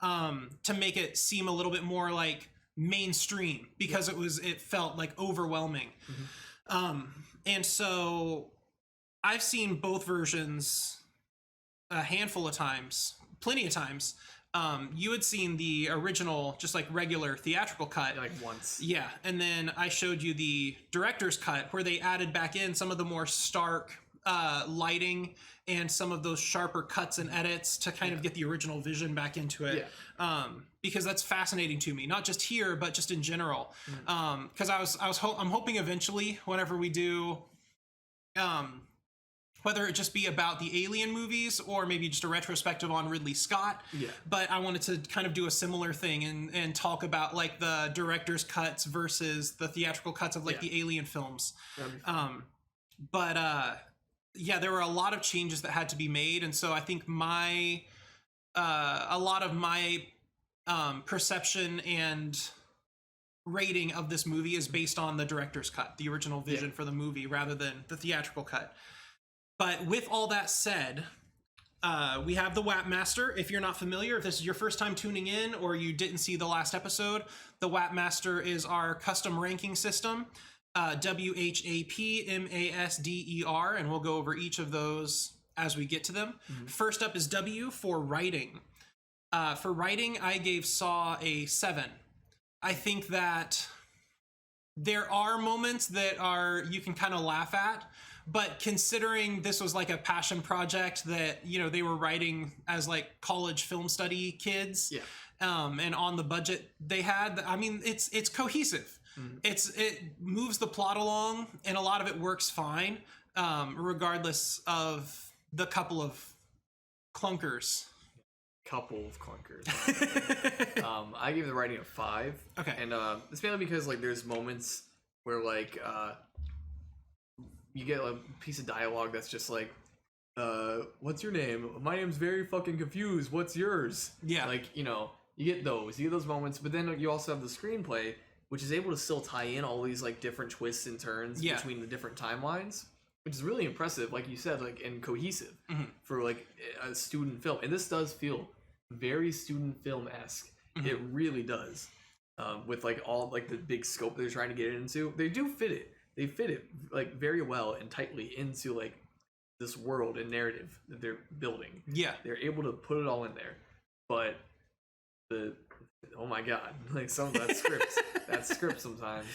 to make it seem a little bit more like mainstream, because it felt like overwhelming. And so I've seen both versions a handful of times, plenty of times. You had seen the original, just like regular theatrical cut. Like once. Yeah. And then I showed you the director's cut where they added back in some of the more stark lighting and some of those sharper cuts and edits to kind of get the original vision back into it. Yeah. Because that's fascinating to me, not just here, but just in general. Because I'm hoping eventually, whenever we do, whether it just be about the Alien movies or maybe just a retrospective on Ridley Scott. Yeah. But I wanted to kind of do a similar thing and talk about like the director's cuts versus the theatrical cuts of like the Alien films. Yeah, there were a lot of changes that had to be made. And so I think a lot of my perception and rating of this movie is based on the director's cut, the original vision for the movie, rather than the theatrical cut. But with all that said, we have the WAP Master. If you're not familiar, if this is your first time tuning in or you didn't see the last episode, the WAP Master is our custom ranking system, WHAPMASDER, and we'll go over each of those as we get to them. First up is W for writing. For writing, I gave Saw a 7. I think that there are moments that you can kind of laugh at, but considering this was like a passion project that, you know, they were writing as like college film study kids, and on the budget they had, I mean, it's cohesive. It moves the plot along, and a lot of it works fine, regardless of the couple of clunkers. I gave the writing a 5. Okay. And it's mainly because like there's moments where like you get a piece of dialogue that's just like, what's your name? My name's very fucking confused. What's yours? Yeah. Like, you know, you get those moments, but then you also have the screenplay, which is able to still tie in all these like different twists and turns between the different timelines, which is really impressive, like you said, like, and cohesive for like a student film. And this does feel very student film-esque. It really does. With like all like the big scope they're trying to get it into. They do fit it. They fit it like very well and tightly into like this world and narrative that they're building. Yeah. They're able to put it all in there. But oh my god, like some of that script sometimes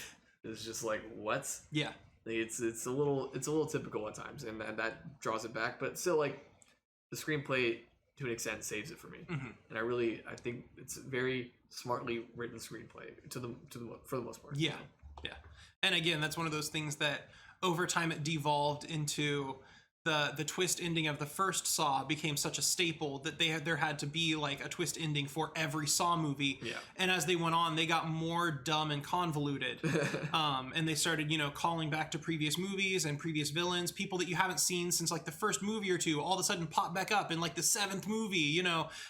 is just like, what? Yeah. Like it's a little typical at times, and that draws it back, but still like the screenplay to an extent saves it for me. And I think it's a very smartly written screenplay for the most part. Yeah. Yeah. And again, that's one of those things that over time it devolved into the twist ending of the first Saw became such a staple that there had to be like a twist ending for every Saw movie. Yeah. And as they went on, they got more dumb and convoluted. And they started, calling back to previous movies and previous villains, people that you haven't seen since like the first movie or two, all of a sudden pop back up in like the seventh movie,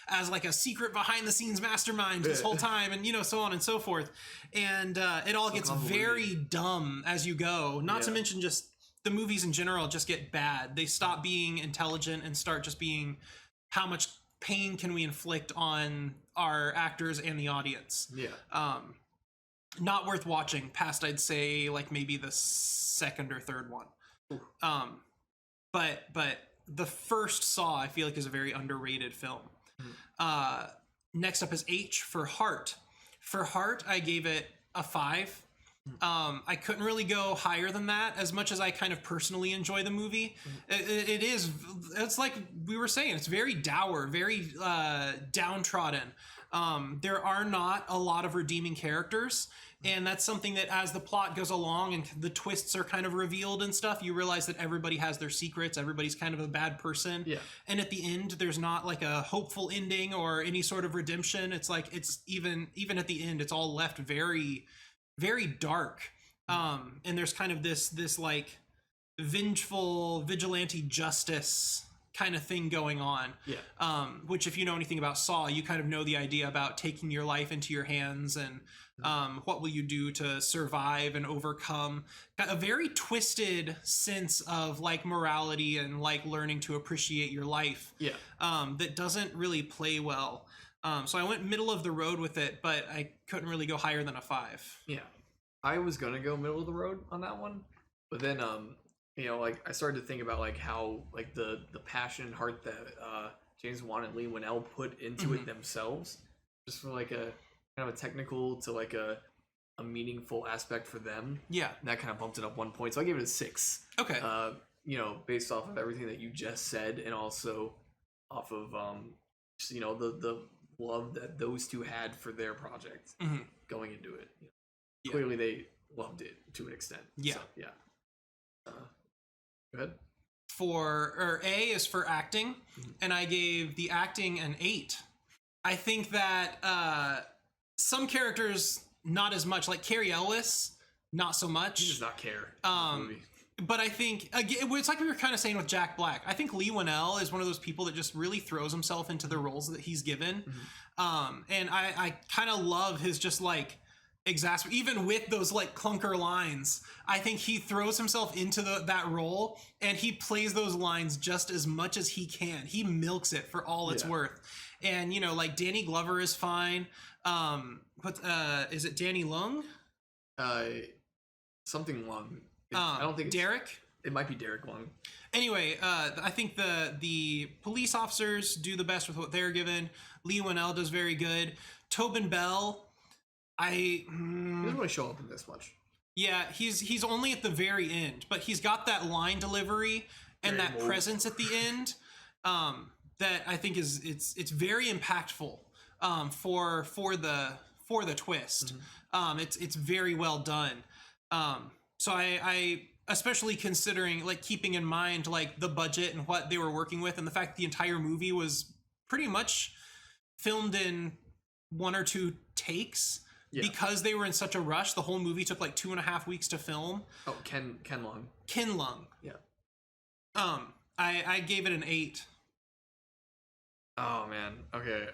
as like a secret behind the scenes mastermind this whole time, and so on and so forth. And it all gets very dumb as you go. Not to mention just the movies in general just get bad. They stop being intelligent and start just being how much pain can we inflict on our actors and the audience. Yeah. Not worth watching past, I'd say, like maybe the second or third one. But the first Saw, I feel like, is a very underrated film. Next up is H for Heart. For Heart, I gave it a 5. I couldn't really go higher than that, as much as I kind of personally enjoy the movie. It's like we were saying, it's very dour, very downtrodden. There are not a lot of redeeming characters, and that's something that as the plot goes along and the twists are kind of revealed and stuff, you realize that everybody has their secrets, everybody's kind of a bad person. Yeah. And at the end, there's not like a hopeful ending or any sort of redemption. It's like, it's even at the end, it's all left very, very dark. And there's kind of this like vengeful vigilante justice kind of thing going on. Yeah. Which, if you know anything about Saw, you kind of know the idea about taking your life into your hands and what will you do to survive and overcome. Got a very twisted sense of like morality and like learning to appreciate your life. Yeah. That doesn't really play well. So I went middle of the road with it, but I couldn't really go higher than a 5. Yeah. I was gonna go middle of the road on that one, but then like I started to think about like how like the passion and heart that James Wan and Lee Winnell put into it themselves, just for like a kind of a technical to like a meaningful aspect for them. Yeah. And that kind of bumped it up 1 point, so I gave it a 6. Okay. Based off of everything that you just said, and also off of just, the love that those two had for their project going into it. Yeah. Clearly they loved it to an extent. Yeah. So, yeah. Go ahead. A is for acting, and I gave the acting an 8. I think that some characters not as much, like Carrie Ellis, not so much. He does not care. In this movie. But I think again, it's like we were kind of saying with Jack Black. I think Lee Winnell is one of those people that just really throws himself into the roles that he's given, and I kind of love his just like even with those like clunker lines. I think he throws himself into that role, and he plays those lines just as much as he can. He milks it for all it's worth. And like Danny Glover is fine. Is it Danny Lung? Something Lung. I don't think Derek. It might be Derek Lung. Anyway, I think the police officers do the best with what they're given. Lee Winnell does very good. Tobin Bell, he doesn't really show up in this much. Yeah, he's only at the very end, but he's got that line delivery and very that presence at the end that I think it's very impactful for the twist. It's very well done. So I especially considering like keeping in mind like the budget and what they were working with, and the fact that the entire movie was pretty much filmed in 1 or 2 takes. Yeah. Because they were in such a rush, the whole movie took like 2.5 weeks to film. Oh, Ken Lung. Ken Lung. Yeah. I gave it an 8. Oh man. Okay.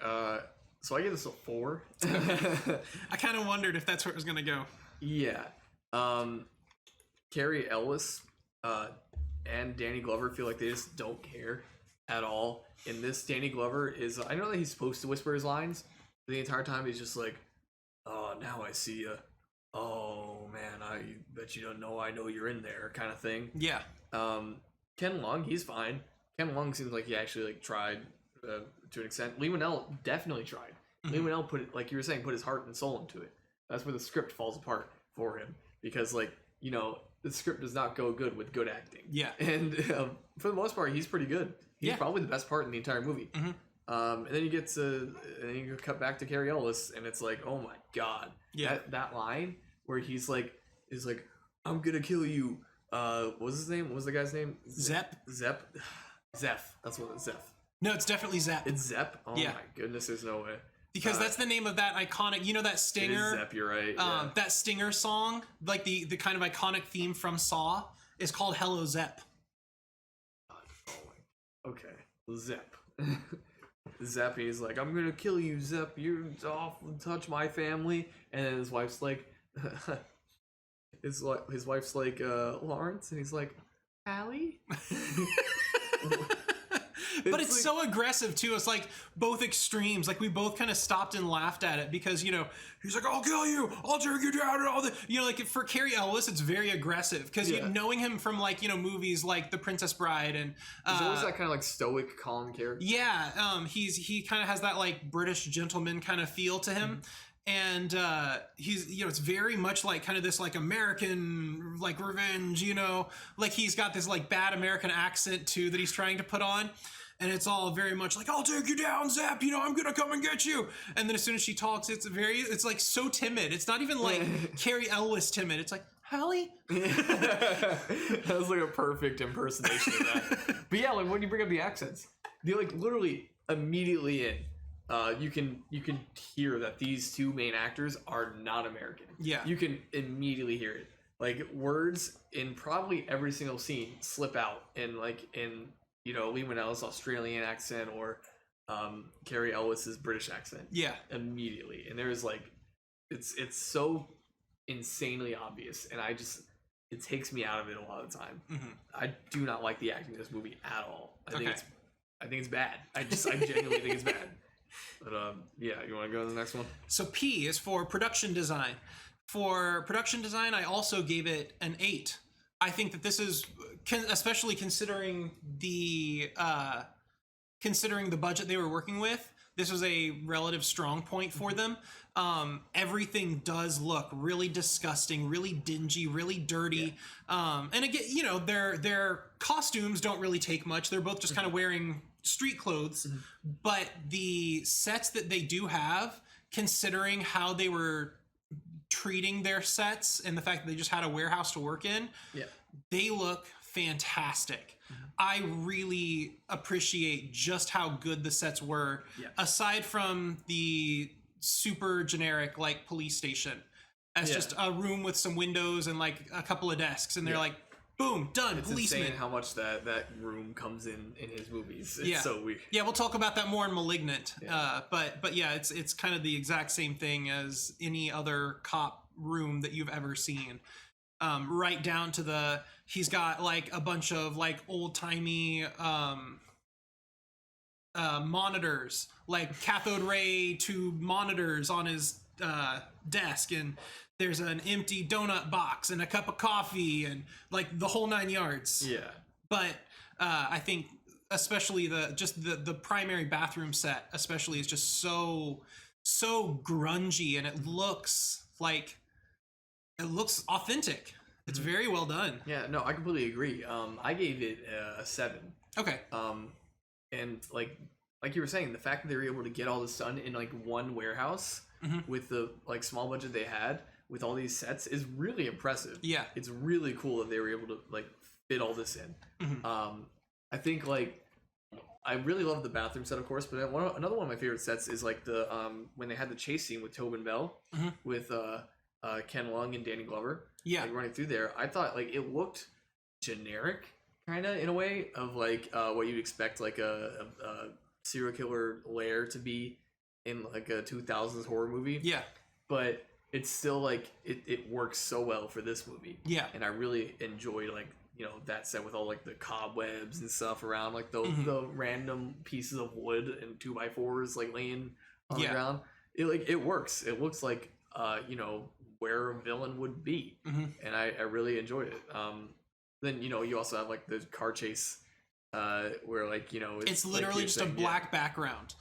So I gave this a 4. I kind of wondered if that's where it was gonna go. Yeah. Carrie Ellis and Danny Glover feel like they just don't care at all. In this, Danny Glover is, I know that he's supposed to whisper his lines, but the entire time he's just like, oh, now I see you. Oh, man, I bet you don't know I know you're in there, kind of thing. Yeah. Ken Lung, he's fine. Ken Lung seems like he actually like tried to an extent. Lee Winnell definitely tried. Lee Winnell put, like you were saying, put his heart and soul into it. That's where the script falls apart for him. Because, like, the script does not go good with good acting. Yeah. And for the most part, he's pretty good. He's probably the best part in the entire movie. And then you get to, and then you cut back to Carrie Ellis, and it's like, oh my god. Yeah. That line where he's like, I'm gonna kill you. What was his name? What was the guy's name? Zepp. Zepp. Zeph. That's what it's Zeph. No, it's definitely Zepp. It's Zepp? Oh Yeah. my goodness, there's no way. Because that's the name of that iconic, you know, that Stinger. It is Zepp, you're right. Yeah. That Stinger song, like the kind of iconic theme from Saw, is called Hello Zepp. Oh my. Okay. Zepp. Zepp, he's like, I'm gonna kill you, Zepp. You touch my family. And then his wife's like, his wife's like, Lawrence, and he's like, Allie? But it's like, so aggressive too. It's like both extremes. Like we both kind of stopped and laughed at it because, you know, he's like, I'll kill you, I'll take you down, and all that. You know, like for Cary Elwes, it's very aggressive because knowing him from like, you know, movies like The Princess Bride and he's always that kind of like stoic, calm character. Yeah, he kind of has that like British gentleman kind of feel to him. And he's, you know, it's very much like kind of this like American like revenge, you know, like he's got this like bad American accent too that he's trying to put on. And it's all very much like, I'll take you down, Zepp, you know, I'm gonna come and get you. And then as soon as she talks, it's like so timid. It's not even like Cary Elwes timid. It's like, Hallie? That was like a perfect impersonation of that. But yeah, like when you bring up the accents, they like literally immediately you can hear that these two main actors are not American. Yeah. You can immediately hear it. Like words in probably every single scene slip out in you know, Lee Manel's Australian accent or Cary Elwes's British accent. Yeah. Immediately. And there's like it's so insanely obvious, and it takes me out of it a lot of the time. Mm-hmm. I do not like the acting in this movie at all. I think it's bad. I genuinely think it's bad. But yeah, you want to go to the next one? So P is for production design. For production design, I also gave it an 8. I think that this is, especially considering the budget they were working with, this was a relative strong point for them. Everything does look really disgusting, really dingy, really dirty. Yeah. And again, you know, their costumes don't really take much. They're both just kind of wearing street clothes. Mm-hmm. But the sets that they do have, considering how they were treating their sets and the fact that they just had a warehouse to work in, they look fantastic. Mm-hmm. I really appreciate just how good the sets were, aside from the super generic like police station as just a room with some windows and like a couple of desks, and they're like, boom, done. It's policeman. insane how much that room comes in his movies. It's so weird. Yeah, we'll talk about that more in Malignant. But yeah, it's kind of the exact same thing as any other cop room that you've ever seen. Right down to he's got like a bunch of like old timey monitors, like cathode ray tube monitors on his desk, and there's an empty donut box and a cup of coffee and like the whole 9 yards. Yeah. But I think especially the primary bathroom set especially is just so grungy, and it looks authentic. It's very well done. Yeah, no, I completely agree. I gave it a 7. Okay. And like you were saying, the fact that they were able to get all this done in like one warehouse with the like small budget they had with all these sets is really impressive. Yeah, it's really cool that they were able to like fit all this in. Mm-hmm. I think like I really love the bathroom set, of course, but another one of my favorite sets is like the when they had the chase scene with Tobin Bell with Ken Lung and Danny Glover. Yeah, like running through there. I thought like it looked generic, kind of in a way of like what you'd expect like a serial killer lair to be in like a 2000s horror movie. Yeah, but it's still like it works so well for this movie. Yeah, and I really enjoyed like, you know, that set with all like the cobwebs and stuff around like the random pieces of wood and 2x4s like laying on the ground. It works. It looks like you know, where a villain would be, and I really enjoyed it. Then, you know, you also have like the car chase where like, you know, it's literally just a black background.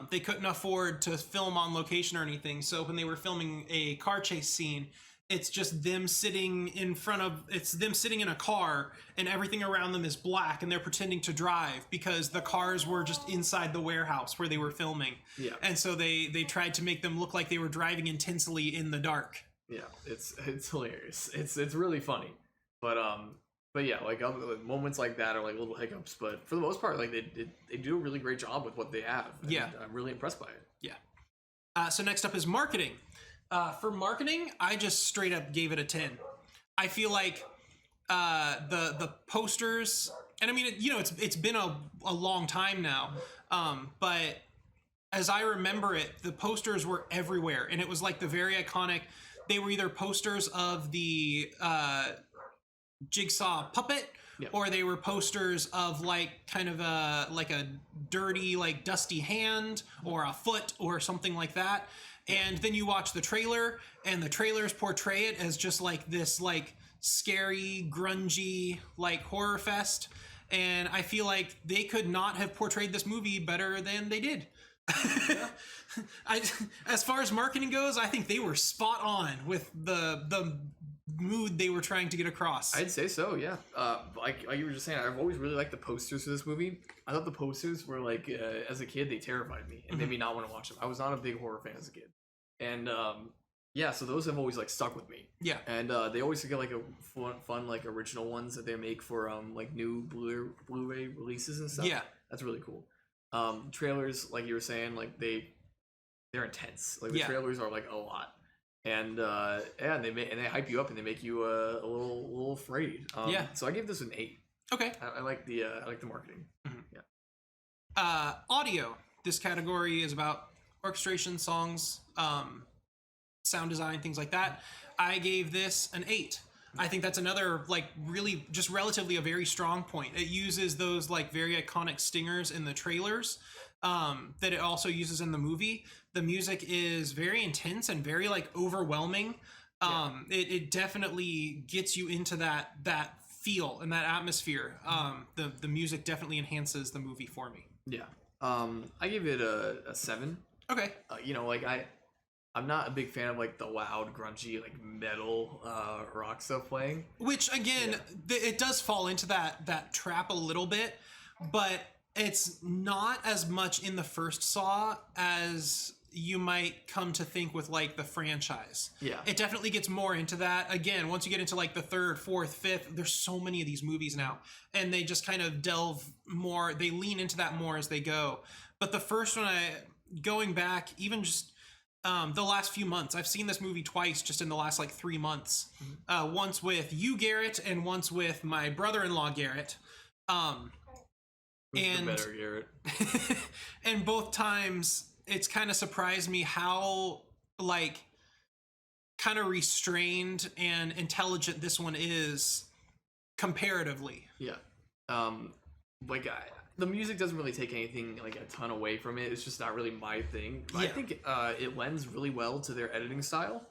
They couldn't afford to film on location or anything, so when they were filming a car chase scene, it's just them sitting in a car and everything around them is black, and they're pretending to drive because the cars were just inside the warehouse where they were filming. Yeah. And so they tried to make them look like they were driving intensely in the dark. Yeah, it's hilarious. It's really funny. But yeah, like moments like that are like little hiccups, but for the most part, like they do a really great job with what they have. And Yeah. I'm really impressed by it. Yeah. So next up is marketing. For marketing, I just straight up gave it a 10. I feel like the posters, and I mean, it's been a long time now, but as I remember it, the posters were everywhere, and it was like the very iconic. They were either posters of the Jigsaw puppet, or they were posters of like kind of a dirty, like dusty hand or a foot or something like that. And then you watch the trailer, and the trailers portray it as just like this like scary, grungy, like horror fest. And I feel like they could not have portrayed this movie better than they did. As far as marketing goes, I think they were spot on with the mood they were trying to get across. I'd say so, yeah. Like you were just saying, I've always really liked the posters for this movie. I thought the posters were like, as a kid, they terrified me and made me not want to watch them. I was not a big horror fan as a kid, and yeah, so those have always like stuck with me. Yeah, and they always get like a fun like original ones that they make for like new Blu-ray releases and stuff. Yeah, that's really cool. Trailers, like you were saying, like they're intense. Like the trailers are like a lot. And yeah, and they hype you up and they make you a little afraid. Yeah. So I gave this an 8. Okay. I like the marketing. Mm-hmm. Yeah. Audio. This category is about orchestration, songs, sound design, things like that. I gave this an 8. I think that's another like really just relatively a very strong point. It uses those like very iconic stingers in the trailers that it also uses in the movie. The music is very intense and very like overwhelming. It definitely gets you into that feel and that atmosphere. The music definitely enhances the movie for me. Yeah. I give it a 7. Okay. Like I'm not a big fan of like the loud, grungy, like metal rock stuff playing. Which again, it does fall into that trap a little bit, but it's not as much in the first Saw as you might come to think with like the franchise. Yeah. It definitely gets more into that. Again, once you get into like the 3rd, 4th, 5th, there's so many of these movies now, and they just kind of delve more, they lean into that more as they go. But the first one, going back, even just the last few months, I've seen this movie twice just in the last like 3 months. Once with you, Garrett, and once with my brother-in-law, Garrett. Who's the better Garrett? And both times it's kind of surprised me how like kind of restrained and intelligent this one is comparatively. Yeah. The music doesn't really take anything like a ton away from it. It's just not really my thing. But I think it lends really well to their editing style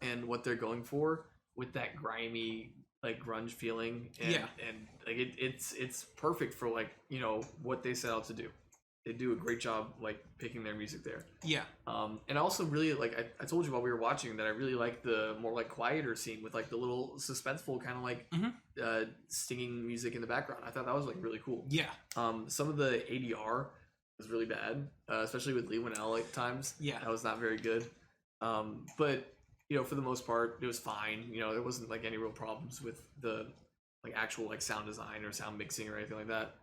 and what they're going for with that grimy like grunge feeling. And like it's perfect for like what they set out to do. They do a great job like picking their music there. Yeah. And I also really like I told you while we were watching that I really like the more like quieter scene with like the little suspenseful kind of like stinging music in the background. I thought that was like really cool. Yeah. Some of the ADR was really bad, especially with Lee Winnell at times. Yeah. That was not very good. But for the most part, it was fine. There wasn't like any real problems with the like actual like sound design or sound mixing or anything like that.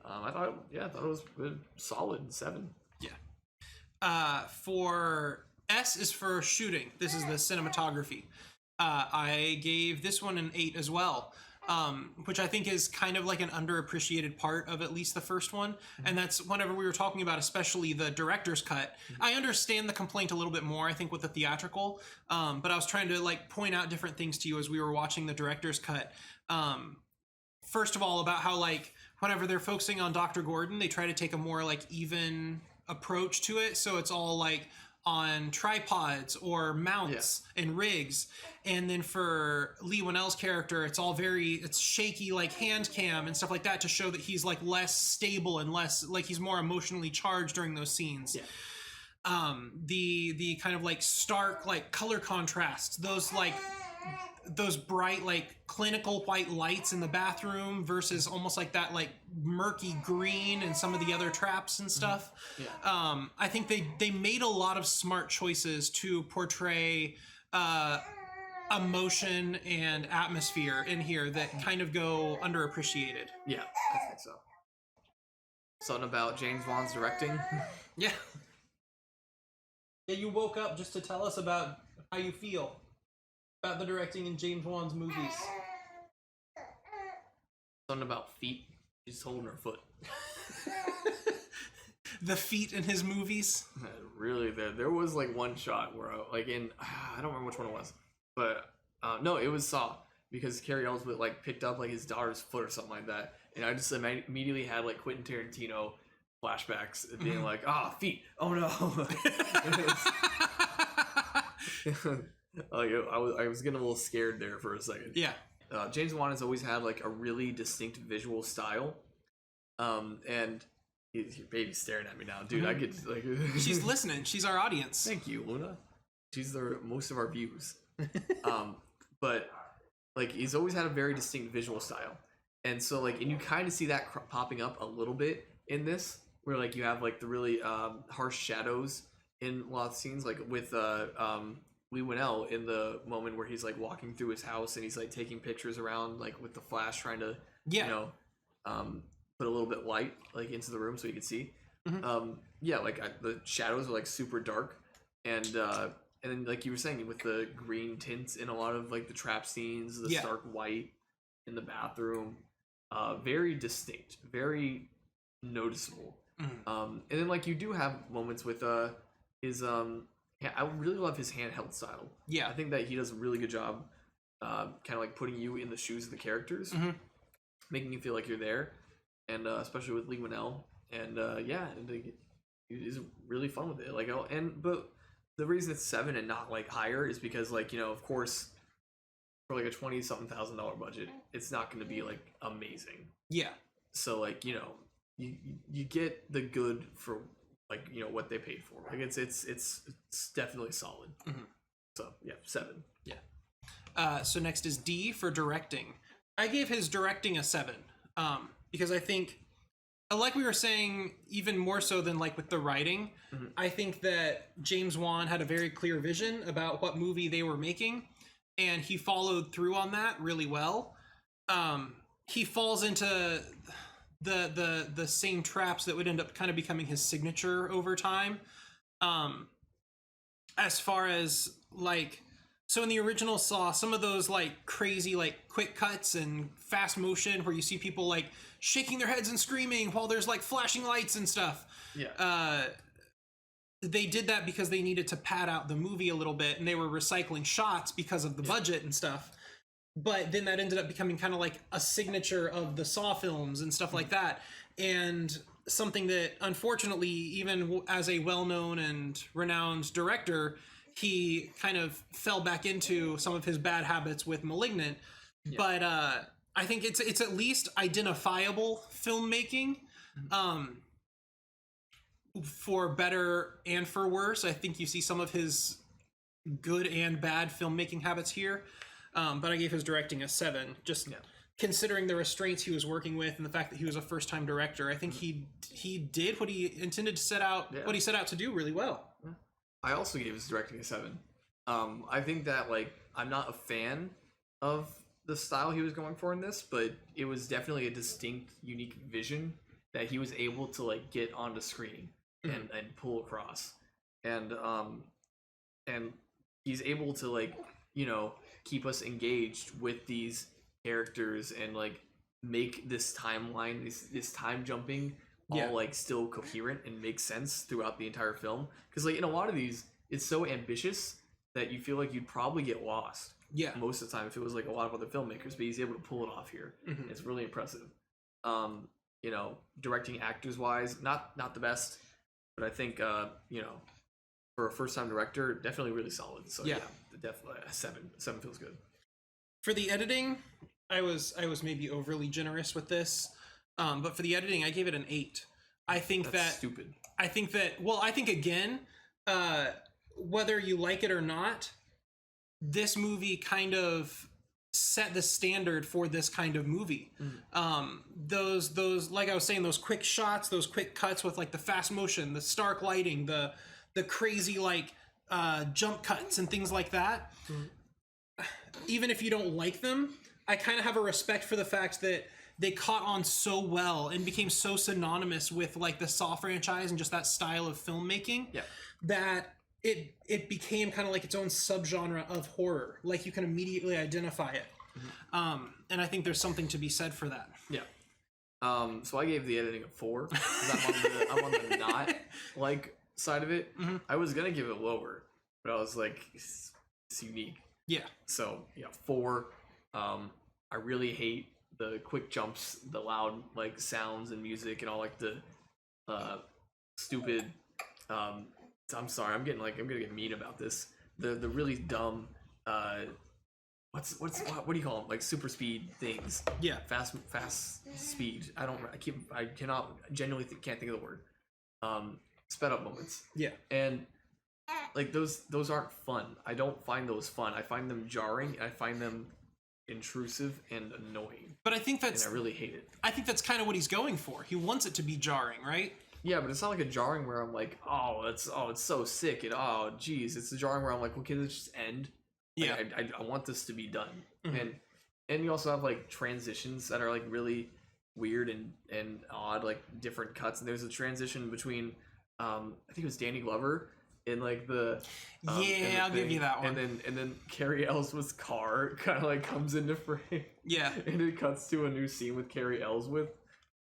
I thought it was good, solid 7. Yeah. For S is for shooting. This is the cinematography. I gave this one an 8 as well, which I think is kind of like an underappreciated part of at least the first one. And that's whenever we were talking about, especially the director's cut. I understand the complaint a little bit more, I think, with the theatrical, but I was trying to like point out different things to you as we were watching the director's cut. First of all, about how like whenever they're focusing on Dr. Gordon, they try to take a more like even approach to it. So it's all like on tripods or mounts and rigs. And then for Lee Winnell's character, it's all it's shaky, like hand cam and stuff like that to show that he's like less stable and less like he's more emotionally charged during those scenes. Yeah. The kind of like stark like color contrasts, those bright like clinical white lights in the bathroom versus almost like that like murky green and some of the other traps and stuff. I think they made a lot of smart choices to portray emotion and atmosphere in here that kind of go underappreciated. Yeah, I think so. Something about James Wan's directing. Yeah. Yeah, you woke up just to tell us about how you feel about the directing in James Wan's movies. Something about feet. She's holding her foot. The feet in his movies. Really, there was like one shot where I don't remember which one it was, but no, it was Saw, because Carrie Ellis like picked up like his daughter's foot or something like that, and I just immediately had like Quentin Tarantino flashbacks of being like, feet, oh no. I was getting a little scared there for a second. Yeah. James Wan has always had like a really distinct visual style, and your baby's staring at me now, dude. I get like she's listening. She's our audience. Thank you, Luna. She's most of our views. But like he's always had a very distinct visual style, and so like and you kind of see that popping up a little bit in this, where like you have like the really harsh shadows in a lot of scenes, like with Lee Winnell in the moment where he's like walking through his house and he's like taking pictures around like with the flash, trying to put a little bit light like into the room so you can see. The shadows are like super dark, and then like you were saying with the green tints in a lot of like the trap scenes, the stark white in the bathroom, very distinct, very noticeable. And then like you do have moments with his I really love his handheld style. Yeah, I think that he does a really good job kind of like putting you in the shoes of the characters, making you feel like you're there, and especially with Lee Winnell, and he's really fun with it. Like, but the reason it's 7 and not like higher is because like of course for like a $20-something thousand budget, it's not going to be like amazing. Yeah. So like you get the good for like what they paid for. Like it's definitely solid. So yeah, 7. Yeah. So next is D for directing. I gave his directing a 7 because I think, like we were saying, even more so than like with the writing, I think that James Wan had a very clear vision about what movie they were making, and he followed through on that really well. He falls into the same traps that would end up kind of becoming his signature over time. As far as like, so in the original Saw, some of those like crazy like quick cuts and fast motion where you see people like shaking their heads and screaming while there's like flashing lights and stuff. Yeah. They did that because they needed to pad out the movie a little bit, and they were recycling shots because of the budget and stuff. But then that ended up becoming kind of like a signature of the Saw films and stuff like that. And something that, unfortunately, even as a well-known and renowned director, he kind of fell back into some of his bad habits with Malignant. Yeah. But I think it's at least identifiable filmmaking, for better and for worse. I think you see some of his good and bad filmmaking habits here. But I gave his directing a 7, just considering the restraints he was working with and the fact that he was a first-time director. I think he did what he intended to set out to do really well. I also gave his directing a 7. I think that like I'm not a fan of the style he was going for in this, but it was definitely a distinct, unique vision that he was able to like get onto screen and pull across, and he's able to like keep us engaged with these characters and like make this timeline, this time jumping all like still coherent and make sense throughout the entire film. Because like in a lot of these, it's so ambitious that you feel like you'd probably get lost. Yeah, most of the time if it was like a lot of other filmmakers, but he's able to pull it off here. It's really impressive. Directing actors wise, not the best, but I think for a first time director, definitely really solid. So yeah, definitely a 7 feels good. For the editing, I was maybe overly generous with this, but for the editing, I gave it an 8. I think that's stupid. I think again, whether you like it or not, this movie kind of set the standard for this kind of movie. Those like I was saying, those quick shots, those quick cuts with like the fast motion, the stark lighting, the crazy like jump cuts and things like that. even if you don't like them, I kind of have a respect for the fact that they caught on so well and became so synonymous with like the Saw franchise and just that style of filmmaking that it became kind of like its own subgenre of horror. Like you can immediately identify it. And I think there's something to be said for that. Yeah. So I gave the editing a 4 because I'm on the not like side of it. I was gonna give it lower, but I was like, it's unique. Yeah. So yeah, 4. I really hate the quick jumps, the loud like sounds and music, and all like the stupid. I'm sorry, I'm gonna get mean about this. The really dumb. What do you call them? Like super speed things. Yeah. Fast speed. I cannot genuinely can't think of the word. Sped up moments. Yeah. And like those aren't fun. I don't find those fun. I find them jarring, and I find them intrusive and annoying. But I think that's... And I really hate it. I think that's kind of what he's going for. He wants it to be jarring, right? Yeah, but it's not like a jarring where I'm like, it's so sick, and oh geez. It's a jarring where I'm like, well, can this just end? Like, Yeah. I want this to be done. And you also have like transitions that are like really weird and odd, like different cuts. And there's a transition between I think it was Danny Glover in like the I'll give you that one. And then Carrie Ellsworth's car kind of like comes into frame. Yeah. And it cuts to a new scene with Carrie Ellsworth.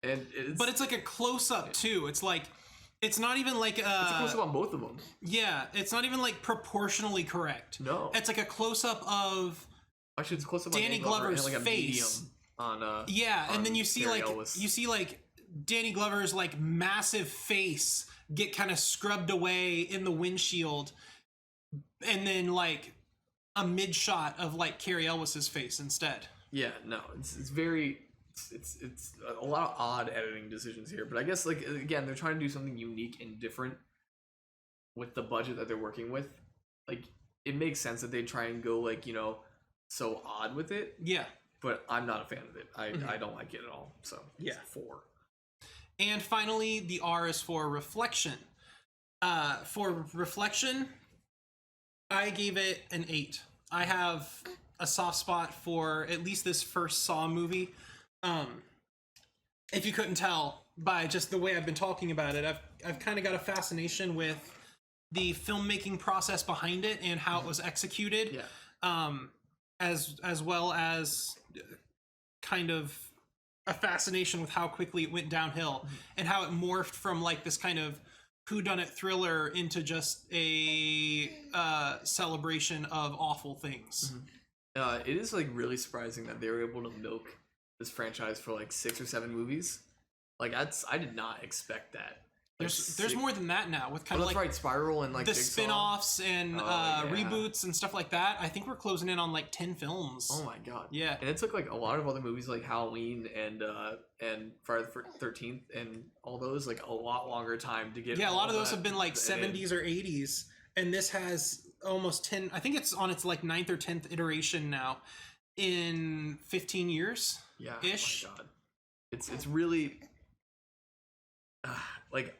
And but it's like a close up too. It's like it's not even like it's a close up on both of them. Yeah, it's not even like proportionally correct. No. It's like a close up of actually it's a close up Danny on Glover Glover's and like a face. Medium on and then you see Carrie like Ellis. you see like Danny Glover's like massive face get kind of scrubbed away in the windshield, and then like a mid shot of like Carrie Ellis's face instead. Yeah, no, it's very it's a lot of odd editing decisions here, but I guess like again they're trying to do something unique and different with the budget that they're working with. Like it makes sense that they try and go like so odd with it. Yeah, but I'm not a fan of it. I don't like it at all. So yeah, 4. And finally, the R is for reflection. For reflection, I gave it an 8. I have a soft spot for at least this first Saw movie. If you couldn't tell by just the way I've been talking about it, I've kind of got a fascination with the filmmaking process behind it and how it was executed. Yeah. As well as kind of a fascination with how quickly it went downhill and how it morphed from like this kind of whodunit thriller into just a celebration of awful things. It is like really surprising that they were able to milk this franchise for like 6 or 7 movies. Like I did not expect that. Like, There's more than that now with kind of like right, Spiral and like the Jigsaw. spin-offs and reboots and stuff like that. I think we're closing in on like 10 films. Oh my god. Yeah. And it took like a lot of other movies like Halloween and Friday the 13th and all those like a lot longer time to get. Yeah, a lot of those have been like 70s or 80s, and this has almost 10. I think it's on its like 9th or 10th iteration now in 15 years. Yeah. Ish. Oh my god. It's really like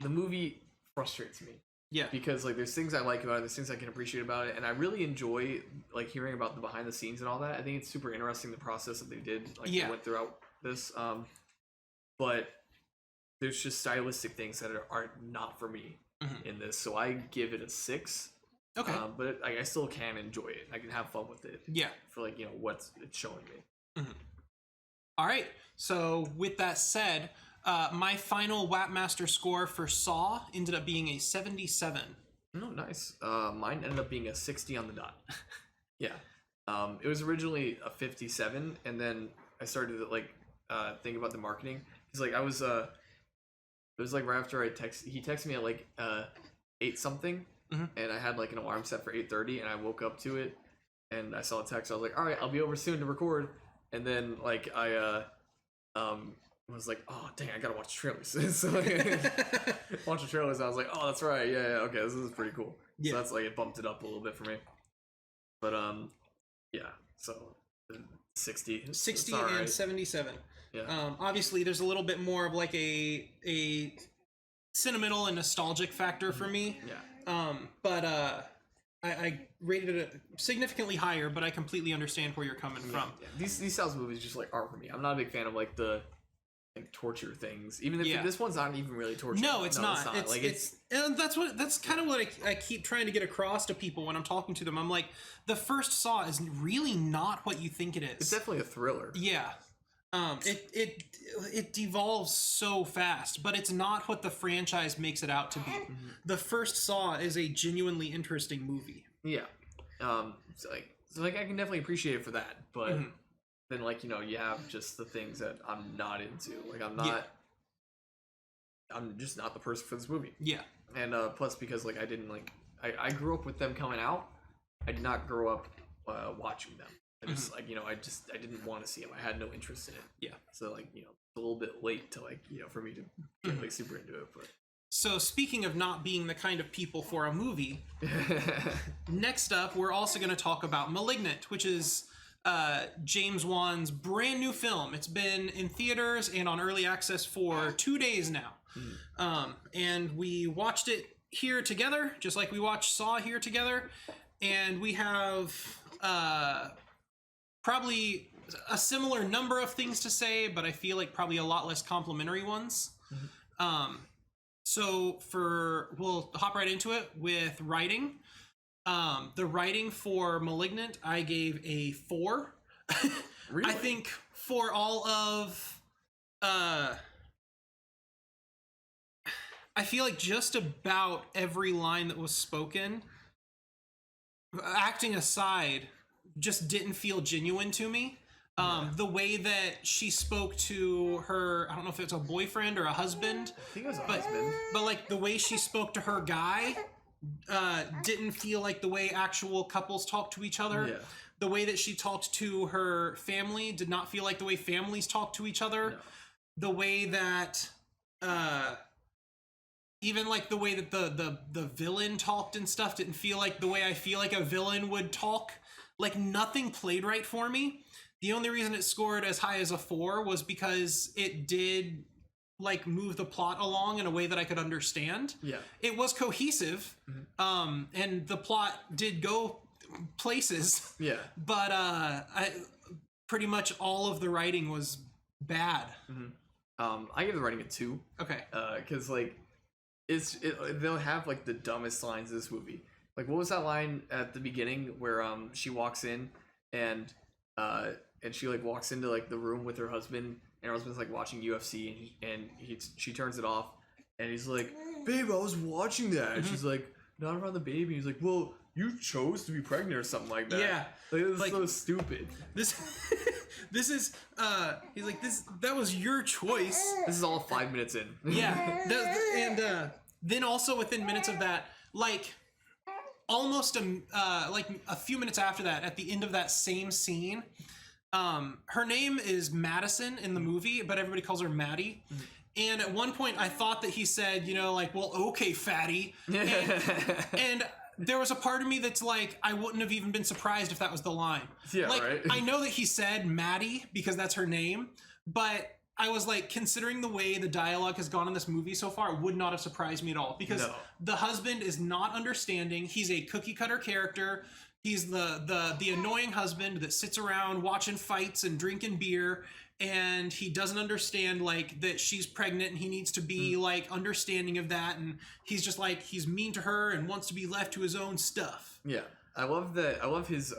the movie frustrates me. Yeah. Because like there's things I like about it, there's things I can appreciate about it, and I really enjoy like hearing about the behind the scenes and all that. I think it's super interesting the process that they did, like they went throughout this. But there's just stylistic things that are not for me in this, so I give it a 6. Okay. But I still can enjoy it. I can have fun with it. Yeah. For like what it's showing me. All right. So with that said, my final Wapmaster score for Saw ended up being a 77. Oh, nice. Mine ended up being a 60 on the dot. Yeah. It was originally a 57, and then I started to like think about the marketing. He's like, it was like right after he texted me at like 8 something, and I had like an alarm set for 8:30, and I woke up to it, and I saw a text. I was like, all right, I'll be over soon to record, and then like I was like, oh dang, I gotta watch trailers. So watch the trailers. And I was like, oh, that's right, yeah, okay, this is pretty cool. Yeah. So that's like it bumped it up a little bit for me. But yeah, so 60 and right. 77. Yeah. Obviously, there's a little bit more of like a sentimental and nostalgic factor for me. Yeah. But I rated it significantly higher, but I completely understand where you're coming from. Yeah. These styles of movies just like aren't for me. I'm not a big fan of like the torture things. Even if this one's not even really torture. No, it's not. It's and that's kind of what I keep trying to get across to people when I'm talking to them. I'm like, the first Saw is really not what you think it is. It's definitely a thriller. Yeah. It devolves so fast, but it's not what the franchise makes it out to be. The first Saw is a genuinely interesting movie. Yeah. So I can definitely appreciate it for that, but then like, you know, you have just the things that I'm not into. Like I'm just not the person for this movie. Yeah. And plus because like I grew up with them coming out. I did not grow up watching them. I just like, you know, I didn't want to see them. I had no interest in it. Yeah. So like, you know, it's a little bit late to like, you know, for me to get like super into it. But so speaking of not being the kind of people for a movie, next up we're also going to talk about Malignant, which is James Wan's brand new film. It's been in theaters and on early access for 2 days now. And we watched it here together, just like we watched Saw here together. And we have probably a similar number of things to say, but I feel like probably a lot less complimentary ones. So we'll hop right into it with writing. The writing for Malignant, I gave a 4. Really? I think for all of, I feel like just about every line that was spoken, acting aside, just didn't feel genuine to me. The way that she spoke to her, I don't know if it's a boyfriend or a husband. I think it was a husband. But like the way she spoke to her guy didn't feel like the way actual couples talk to each other. Yeah. The way that she talked to her family did not feel like the way families talk to each other. No. The way that even like the way that the villain talked and stuff didn't feel like the way I feel like a villain would talk. Like nothing played right for me. The only reason it scored as high as a 4 was because it did like move the plot along in a way that I could understand. Yeah. It was cohesive. And the plot did go places. Yeah. But I pretty much all of the writing was bad. I give the writing a 2. Okay. Because like they'll have like the dumbest lines in this movie. Like what was that line at the beginning where she walks in and she like walks into like the room with her husband and her husband's like watching UFC and she turns it off and he's like, "Babe, I was watching that." And she's like, "Not around the baby." He's like, "Well, you chose to be pregnant," or something like that. Yeah. Like it was so stupid. This is he's like, that was your choice. This is all 5 minutes in. Yeah. Then also within minutes of that, like almost like a few minutes after that, at the end of that same scene, her name is Madison in the movie, but everybody calls her Maddie. And at one point I thought that he said, you know, like, "Well, okay, fatty." And there was a part of me that's like, I wouldn't have even been surprised if that was the line. Yeah, like, right. I know that he said Maddie because that's her name, but I was like, considering the way the dialogue has gone in this movie so far, it would not have surprised me at all. Because the husband is not understanding. He's a cookie cutter character. He's the annoying husband that sits around watching fights and drinking beer, and he doesn't understand like that she's pregnant and he needs to be like understanding of that, and he's just like, he's mean to her and wants to be left to his own stuff. Yeah. I love that. I love his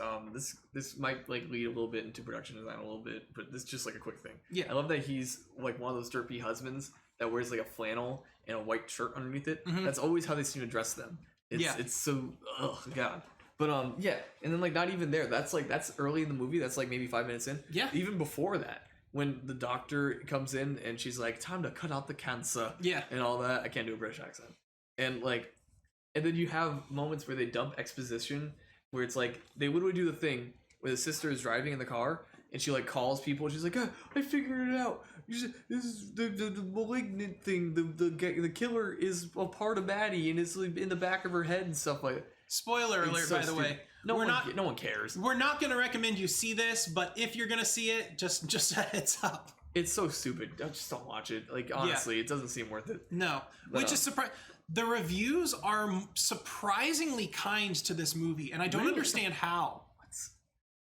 this might like lead a little bit into production design a little bit, but this is just like a quick thing. Yeah. I love that he's like one of those derpy husbands that wears like a flannel and a white shirt underneath it. That's always how they seem to dress them. It's so, oh god. But yeah, and then like not even there. That's early in the movie. That's like maybe 5 minutes in. Yeah. Even before that, when the doctor comes in and she's like, "Time to cut out the cancer." Yeah. And all that. I can't do a British accent. And like, and then you have moments where they dump exposition, where it's like they literally do the thing where the sister is driving in the car and she like calls people and she's like, "I figured it out. This is the malignant thing. The killer is a part of Maddie and it's like in the back of her head and stuff like that." Spoiler alert, so by the way. No one cares. We're not going to recommend you see this, but if you're going to see it, just a heads up. It's so stupid. Just don't watch it. Like honestly, it doesn't seem worth it. No, which is surprising. the reviews are surprisingly kind to this movie, and I don't understand how.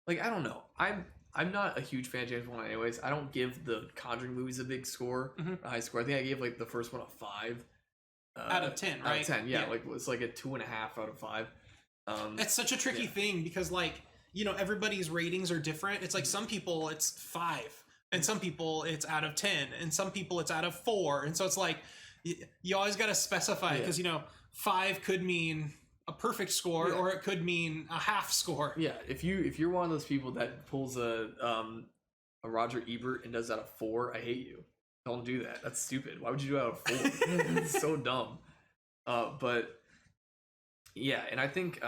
Like, I don't know. I'm not a huge fan of James Wan anyways. I don't give the Conjuring movies a big score, a high score. I think I gave like the first one a 5 out of 10, right? Out of 10, yeah. Like it's like a 2.5 out of 5. It's such a tricky thing because, like, you know, everybody's ratings are different. It's like some people it's 5, and some people it's out of 10, and some people it's out of 4, and so it's like you always got to specify because you know 5 could mean a perfect score or it could mean a half score. Yeah, if you're one of those people that pulls a Roger Ebert and does that a 4, I hate you. Don't do that. That's stupid. Why would you do that a 4? It's so dumb. But yeah, and I think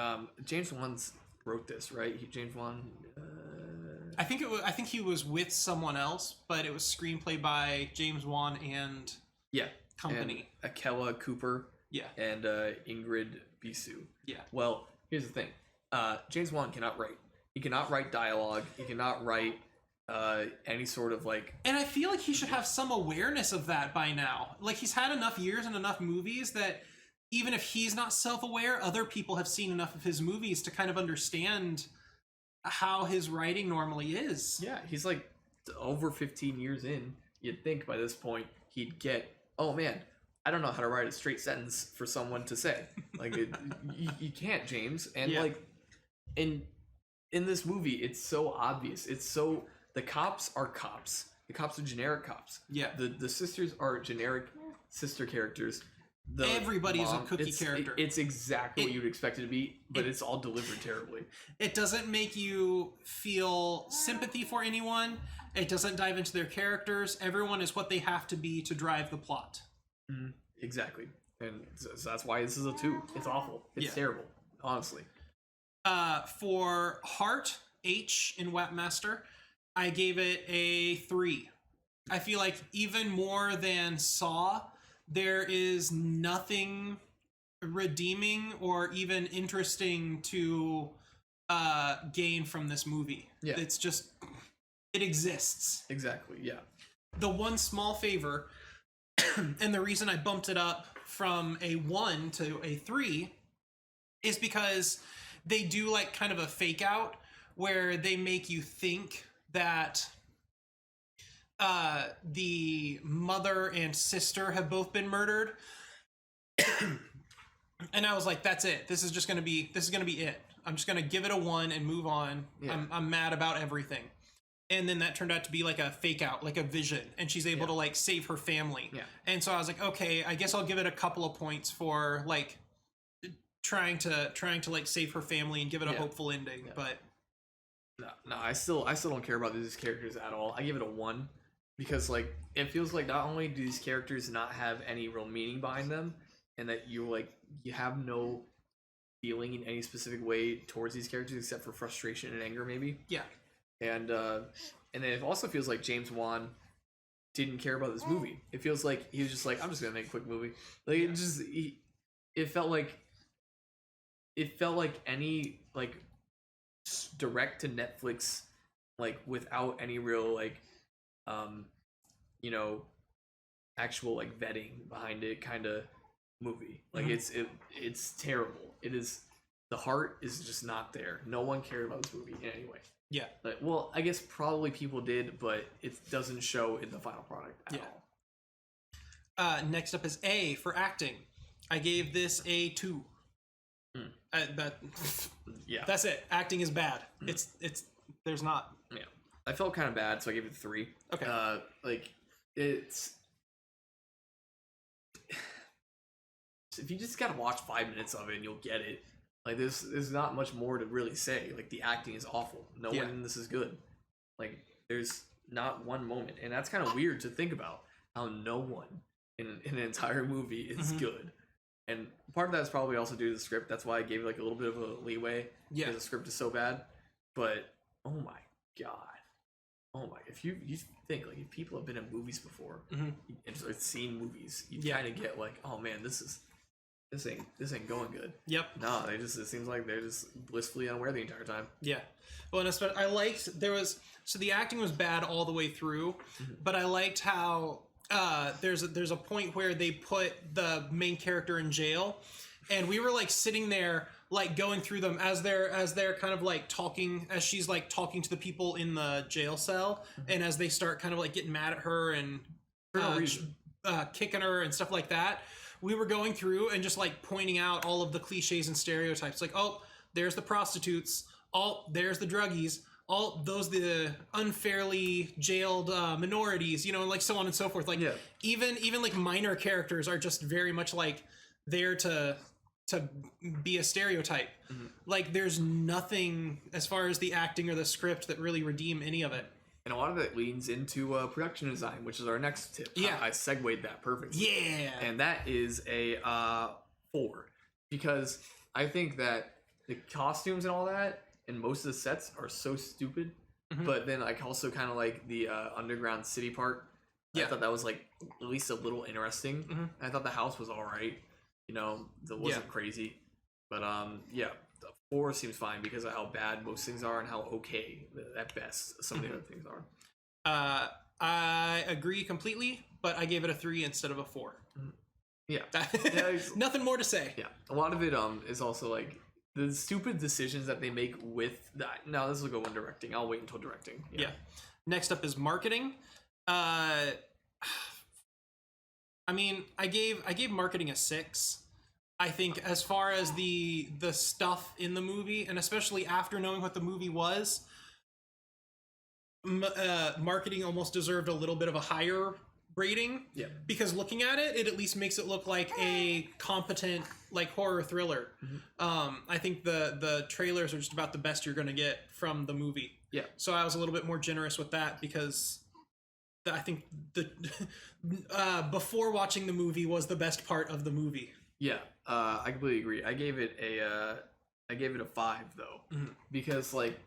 James Wan wrote this, right? James Wan. I think he was with someone else, but it was screenplay by James Wan and company. And Akela Cooper. Yeah. And Ingrid Bisu. Yeah. Well, here's the thing. James Wan cannot write. He cannot write dialogue. He cannot write any sort of like... And I feel like he should have some awareness of that by now. Like, he's had enough years and enough movies that even if he's not self-aware, other people have seen enough of his movies to kind of understand how his writing normally is. Yeah, he's like over 15 years in. You'd think by this point he'd get, oh man, I don't know how to write a straight sentence for someone to say. Like, you can't, James. And like, in this movie, it's so obvious. It's so, the cops are cops. The cops are generic cops. Yeah. The sisters are generic sister characters. Everybody's a cookie character. It's exactly what you'd expect it to be, but it's all delivered terribly. It doesn't make you feel sympathy for anyone. It doesn't dive into their characters. Everyone is what they have to be to drive the plot. Mm-hmm. Exactly. And so that's why this is a 2. It's awful. It's terrible, honestly. For Heart, H in Wapmaster, I gave it a 3. I feel like even more than Saw, there is nothing redeeming or even interesting to gain from this movie. Yeah. It's just, it exists. Exactly, yeah. The one small favor, and the reason I bumped it up from a 1 to a 3 is because they do like kind of a fake out where they make you think that the mother and sister have both been murdered. And I was like, that's it. This is gonna be it. I'm just gonna give it a 1 and move on. Yeah. I'm mad about everything. And then that turned out to be like a fake out, like a vision, and she's able to like save her family. Yeah. And so I was like, okay, I guess I'll give it a couple of points for like trying to like save her family and give it a hopeful ending. Yeah. But no, I still don't care about these characters at all. I give it a 1 because like it feels like not only do these characters not have any real meaning behind them, and that you have no feeling in any specific way towards these characters except for frustration and anger, maybe. Yeah. And then it also feels like James Wan didn't care about this movie. It feels like he was just like, I'm just gonna make a quick movie. Like it felt like any like direct to Netflix, like without any real like actual like vetting behind it kind of movie. Like it's terrible. It is, the heart is just not there. No one cared about this movie in any way. Yeah. Like, well, I guess probably people did, but it doesn't show in the final product at all. Next up is A for acting. I gave this a 2. That's it. Acting is bad. It's there's not. Yeah. I felt kind of bad, so I gave it 3. Okay. Like it's, if you just gotta watch 5 minutes of it and you'll get it. Like there's not much more to really say. Like the acting is awful. No one in this is good. Like there's not one moment, and that's kind of weird to think about. How no one in an entire movie is good, and part of that is probably also due to the script. That's why I gave like a little bit of a leeway. Yeah, because the script is so bad. But oh my god, if you think like if people have been in movies before and seen movies, you kind of get like, oh man, this ain't going good. Yep. No, it seems like they're just blissfully unaware the entire time. Yeah. Well, and I liked, so the acting was bad all the way through, but I liked how there's a point where they put the main character in jail, and we were like sitting there like going through them as they're kind of like talking, as she's like talking to the people in the jail cell, and as they start kind of like getting mad at her and kicking her and stuff like that. We were going through and just like pointing out all of the cliches and stereotypes, like, oh, there's the prostitutes, there's the druggies, all those the unfairly jailed minorities, you know, like so on and so forth. Like even like minor characters are just very much like there to be a stereotype. Like there's nothing as far as the acting or the script that really redeem any of it. And a lot of it leans into production design, which is our next tip. Yeah. I segued that perfectly. Yeah. And that is a 4. Because I think that the costumes and all that and most of the sets are so stupid. But then I also kind of like the underground city part. I thought that was like at least a little interesting. I thought the house was all right. You know, that wasn't crazy. But the 4 seems fine because of how bad most things are and how okay at best some of the other things are. I agree completely, but I gave it a 3 instead of a 4. Yeah. Nothing more to say. Yeah. A lot of it is also like the stupid decisions that they make with that. Now this will go in directing. I'll wait until directing. Yeah. Next up is marketing. I mean, I gave marketing a 6. I think as far as the stuff in the movie, and especially after knowing what the movie was, marketing almost deserved a little bit of a higher rating. Yeah. Because looking at it, it at least makes it look like a competent like horror thriller. I think the trailers are just about the best you're going to get from the movie. Yeah. So I was a little bit more generous with that because I think the before watching the movie was the best part of the movie. Yeah, I completely agree. I gave it a 5 though, because like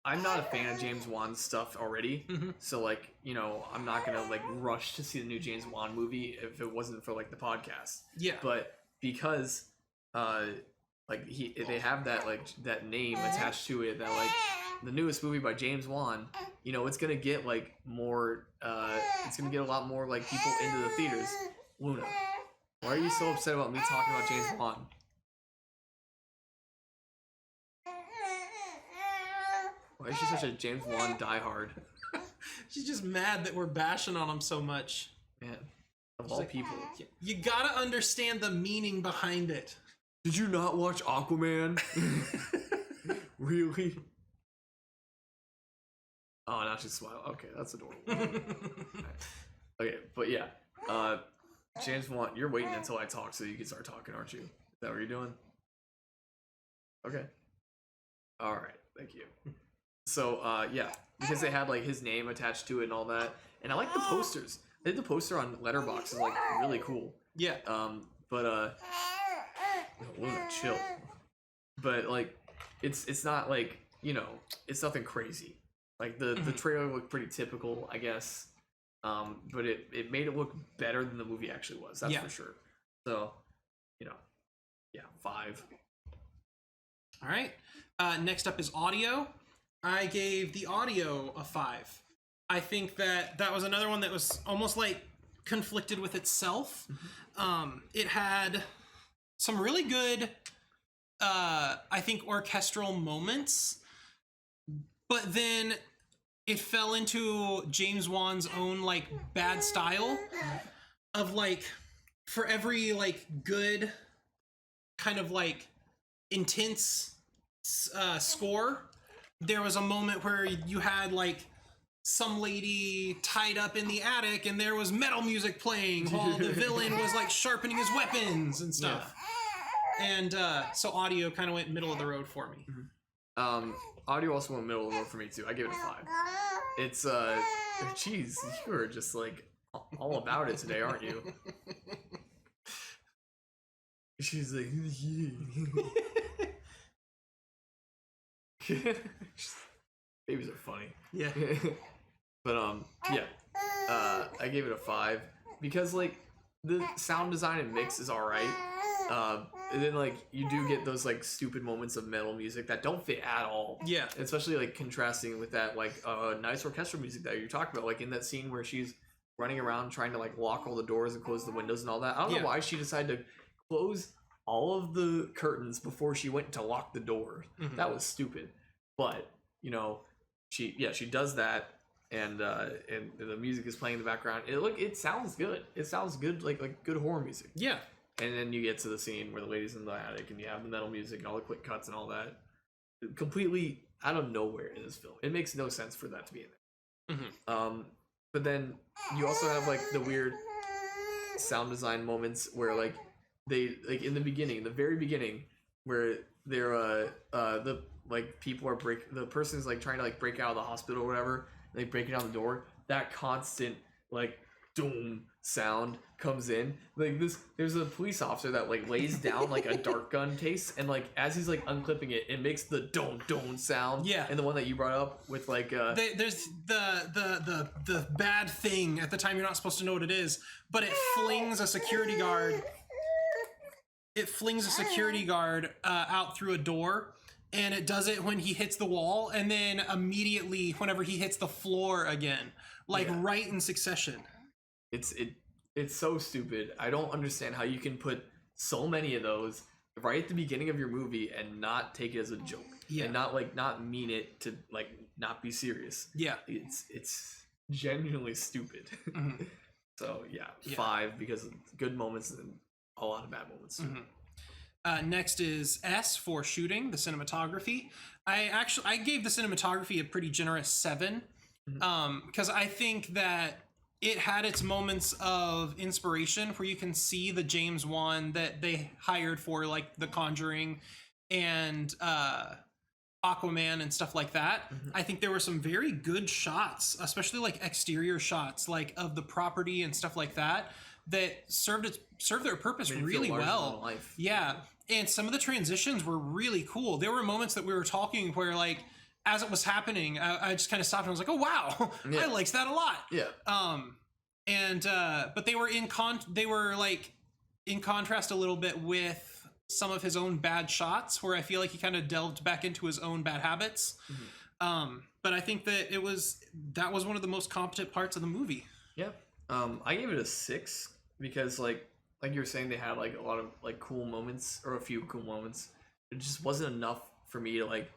I'm not a fan of James Wan stuff already, so like, you know, I'm not gonna like rush to see the new James Wan movie if it wasn't for like the podcast. Yeah. But because like they have that like that name attached to it, that like the newest movie by James Wan, you know, it's gonna get like more it's gonna get a lot more like people into the theaters. Luna, why are you so upset about me talking about James Wan? Why is she such a James Wan diehard? She's just mad that we're bashing on him so much. Man, of all people. You gotta understand the meaning behind it. Did you not watch Aquaman? Really? Oh, now she's smiling. Okay, that's adorable. Okay, but yeah. James Wan, you're waiting until I talk so you can start talking, aren't you? Is that what you're doing? Okay. Alright, thank you. So, yeah, because they had like his name attached to it and all that. And I like the posters. I think the poster on Letterboxd is like really cool. Yeah. But Luna, chill. But like it's not like, you know, it's nothing crazy. Like the trailer looked pretty typical, I guess. But it made it look better than the movie actually was. That's for sure. So, you know, yeah, 5. All right. Next up is audio. I gave the audio a 5. I think that was another one that was almost like conflicted with itself. It had some really good, I think, orchestral moments, but then it fell into James Wan's own like bad style of like, for every like good kind of like intense score, there was a moment where you had like some lady tied up in the attic and there was metal music playing while the villain was like sharpening his weapons and stuff. And so audio kind of went middle of the road for me. Audio also went middle of the road for me too. I gave it a 5. It's geez, you are just like all about it today, aren't you? She's like babies are funny. Yeah. But yeah. I gave it a 5 because like the sound design and mix is alright. And then like you do get those like stupid moments of metal music that don't fit at all. Yeah. Especially like contrasting with that like nice orchestral music that you're talking about, like in that scene where she's running around trying to like lock all the doors and close the windows and all that. I don't Yeah. know why she decided to close all of the curtains before she went to lock the door. That was stupid. But she does that, and the music is playing in the background. It sounds good. It sounds good, like good horror music. Yeah. And then you get to the scene where the lady's in the attic, and you have the metal music and all the quick cuts and all that. Completely out of nowhere in this film. It makes no sense for that to be in there. But then you also have like the weird sound design moments where like they like in the very beginning, where they're the like people are the person's like trying to like break out of the hospital or whatever, like breaking down the door. That constant like doom sound comes in like this. There's a police officer that like lays down like a dart gun case, and like as he's like unclipping it, it makes the don't sound. Yeah. And the one that you brought up with like there's the bad thing at the time, you're not supposed to know what it is, but it flings a security guard. It flings a security guard out through a door, and it does it when he hits the wall, and then immediately whenever he hits the floor again, like right in succession. It's so stupid. I don't understand how you can put so many of those right at the beginning of your movie and not take it as a joke. Yeah. And not mean it to like not be serious. Yeah. It's genuinely stupid. So yeah, 5 because of good moments and a lot of bad moments too. Next is S for shooting, the cinematography. I gave the cinematography a pretty generous 7 because I think that it had its moments of inspiration where you can see the James Wan that they hired for like The Conjuring and Aquaman and stuff like that. I think there were some very good shots, especially like exterior shots like of the property and stuff like that served their purpose really well. Yeah. And some of the transitions were really cool. There were moments that we were talking where like as it was happening, I just kind of stopped and I was like, oh wow, I liked that a lot. Yeah. But they were like in contrast a little bit with some of his own bad shots where I feel like he kind of delved back into his own bad habits. But I think that that was one of the most competent parts of the movie. Yeah. I gave it a 6 because like you were saying, they had like a lot of like cool moments or a few cool moments. It just wasn't enough for me to like,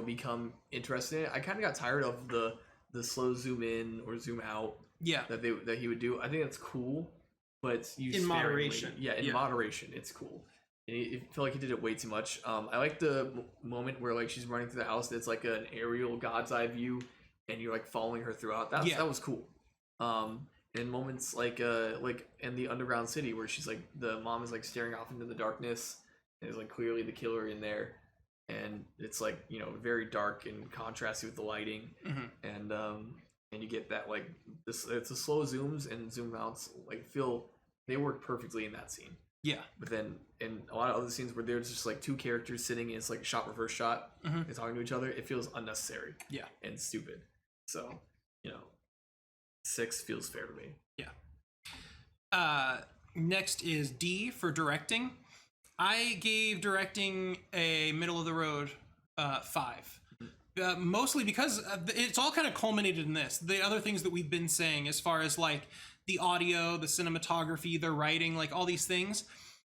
become interested in it. I kind of got tired of the slow zoom in or zoom out. Yeah. That he would do. I think that's cool, but it's used in moderation. Yeah, in moderation, it's cool. And I feel like he did it way too much. I like the moment where like she's running through the house. It's like an aerial God's eye view, and you're like following her throughout. That was cool. And moments like in the underground city where she's like the mom is like staring off into the darkness, and there's like clearly the killer in there, and it's like very dark and contrasty with the lighting, and you get that like this. It's the slow zooms and zoom outs they work perfectly in that scene. Yeah. But then in a lot of other scenes where there's just like two characters sitting, and it's like shot reverse shot and talking to each other, it feels unnecessary. Yeah. And stupid. So 6 feels fair to me. Yeah. Next is D for directing. I gave directing a middle of the road 5. Mostly because it's all kind of culminated in this. The other things that we've been saying as far as like the audio, the cinematography, the writing, like all these things,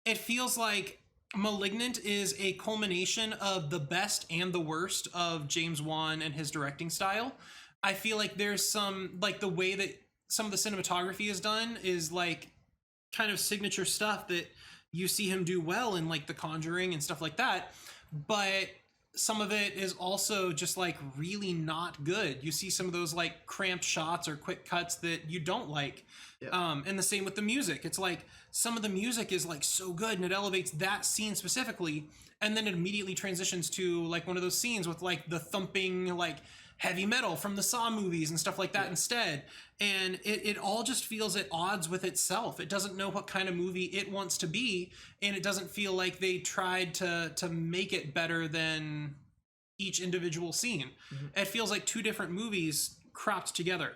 it feels like Malignant is a culmination of the best and the worst of James Wan and his directing style. I feel like there's some, like the way that some of the cinematography is done is like kind of signature stuff that you see him do well in like The Conjuring and stuff like that. But some of it is also just like really not good. You see some of those like cramped shots or quick cuts that you don't like. Yeah. And the same with the music. It's like some of the music is like so good and it elevates that scene specifically. And then it immediately transitions to like one of those scenes with like the thumping, like heavy metal from the Saw movies and stuff like that instead. And it all just feels at odds with itself. It doesn't know what kind of movie it wants to be, and it doesn't feel like they tried to make it better than each individual scene. It feels like two different movies cropped together.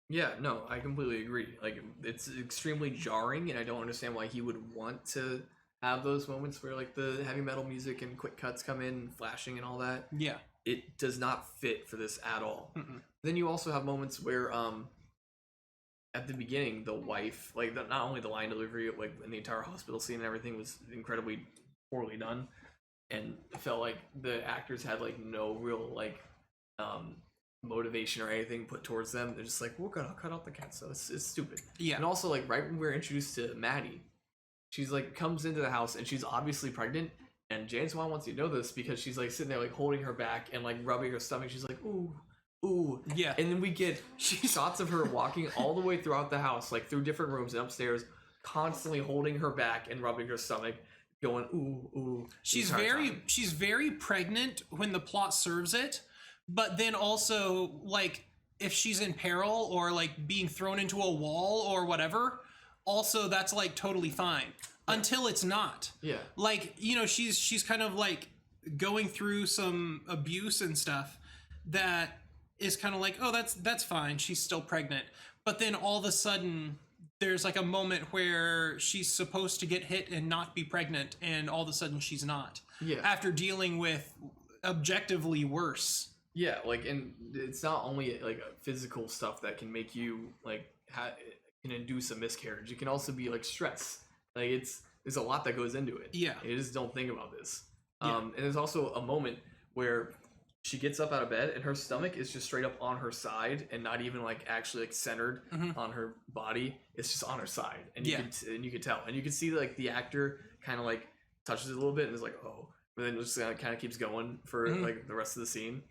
Yeah, no, I completely agree. Like, it's extremely jarring, and I don't understand why he would want to have those moments where like the heavy metal music and quick cuts come in, flashing and all that. Yeah. It does not fit for this at all. Then you also have moments where at the beginning, the wife, like not only the line delivery, like in the entire hospital scene and everything was incredibly poorly done, and it felt like the actors had like no real like motivation or anything put towards them. They're just like, we're gonna cut out the cat, so it's stupid. Yeah. And also, like, right when we're introduced to Maddie, she's like comes into the house and she's obviously pregnant. And James Wan wants you to know this because she's like sitting there like holding her back and like rubbing her stomach. She's like, ooh, ooh. Yeah. And then we get shots of her walking all the way throughout the house, like through different rooms and upstairs, constantly holding her back and rubbing her stomach, going ooh, ooh. She's very pregnant when the plot serves it, but then also like if she's in peril or like being thrown into a wall or whatever, also that's like totally fine. Until it's not. Yeah. Like, you know, she's kind of like going through some abuse and stuff that is kind of like, oh, that's fine. She's still pregnant. But then all of a sudden there's like a moment where she's supposed to get hit and not be pregnant, and all of a sudden she's not. Yeah. After dealing with objectively worse. Yeah, like, and it's not only like physical stuff that can make you like can induce a miscarriage. It can also be like stress. Like there's a lot that goes into it. Yeah. You just don't think about this. Yeah. And there's also a moment where she gets up out of bed and her stomach is just straight up on her side and not even like actually like centered on her body. It's just on her side, and you can tell, and you can see like the actor kind of like touches it a little bit and is like, oh, but then it just kind of keeps going for like the rest of the scene.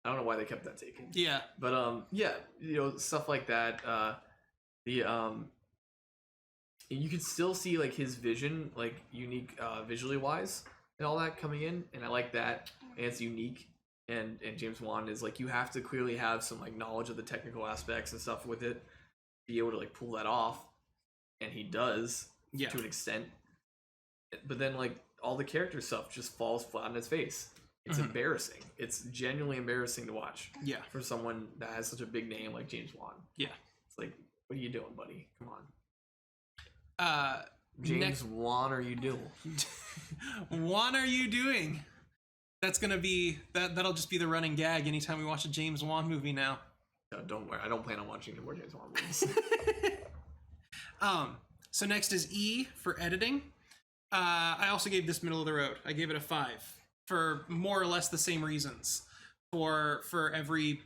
I don't know why they kept that taken. Yeah. But yeah, you know, stuff like that. You can still see like his vision, like unique visually wise and all that coming in, and I like that, and it's unique. And James Wan is like, you have to clearly have some like knowledge of the technical aspects and stuff with it, be able to like pull that off, and he does to an extent. But then like all the character stuff just falls flat on its face. It's embarrassing. It's genuinely embarrassing to watch. Yeah. For someone that has such a big name like James Wan. Yeah. It's like, what are you doing, buddy? Come on. James Wan, are you doing? Wan, are you doing? That's gonna be that'll just be the running gag anytime we watch a James Wan movie now. No, don't worry. I don't plan on watching any more James Wan movies. So next is E for editing. I also gave this middle of the road. I gave it a 5 for more or less the same reasons. For every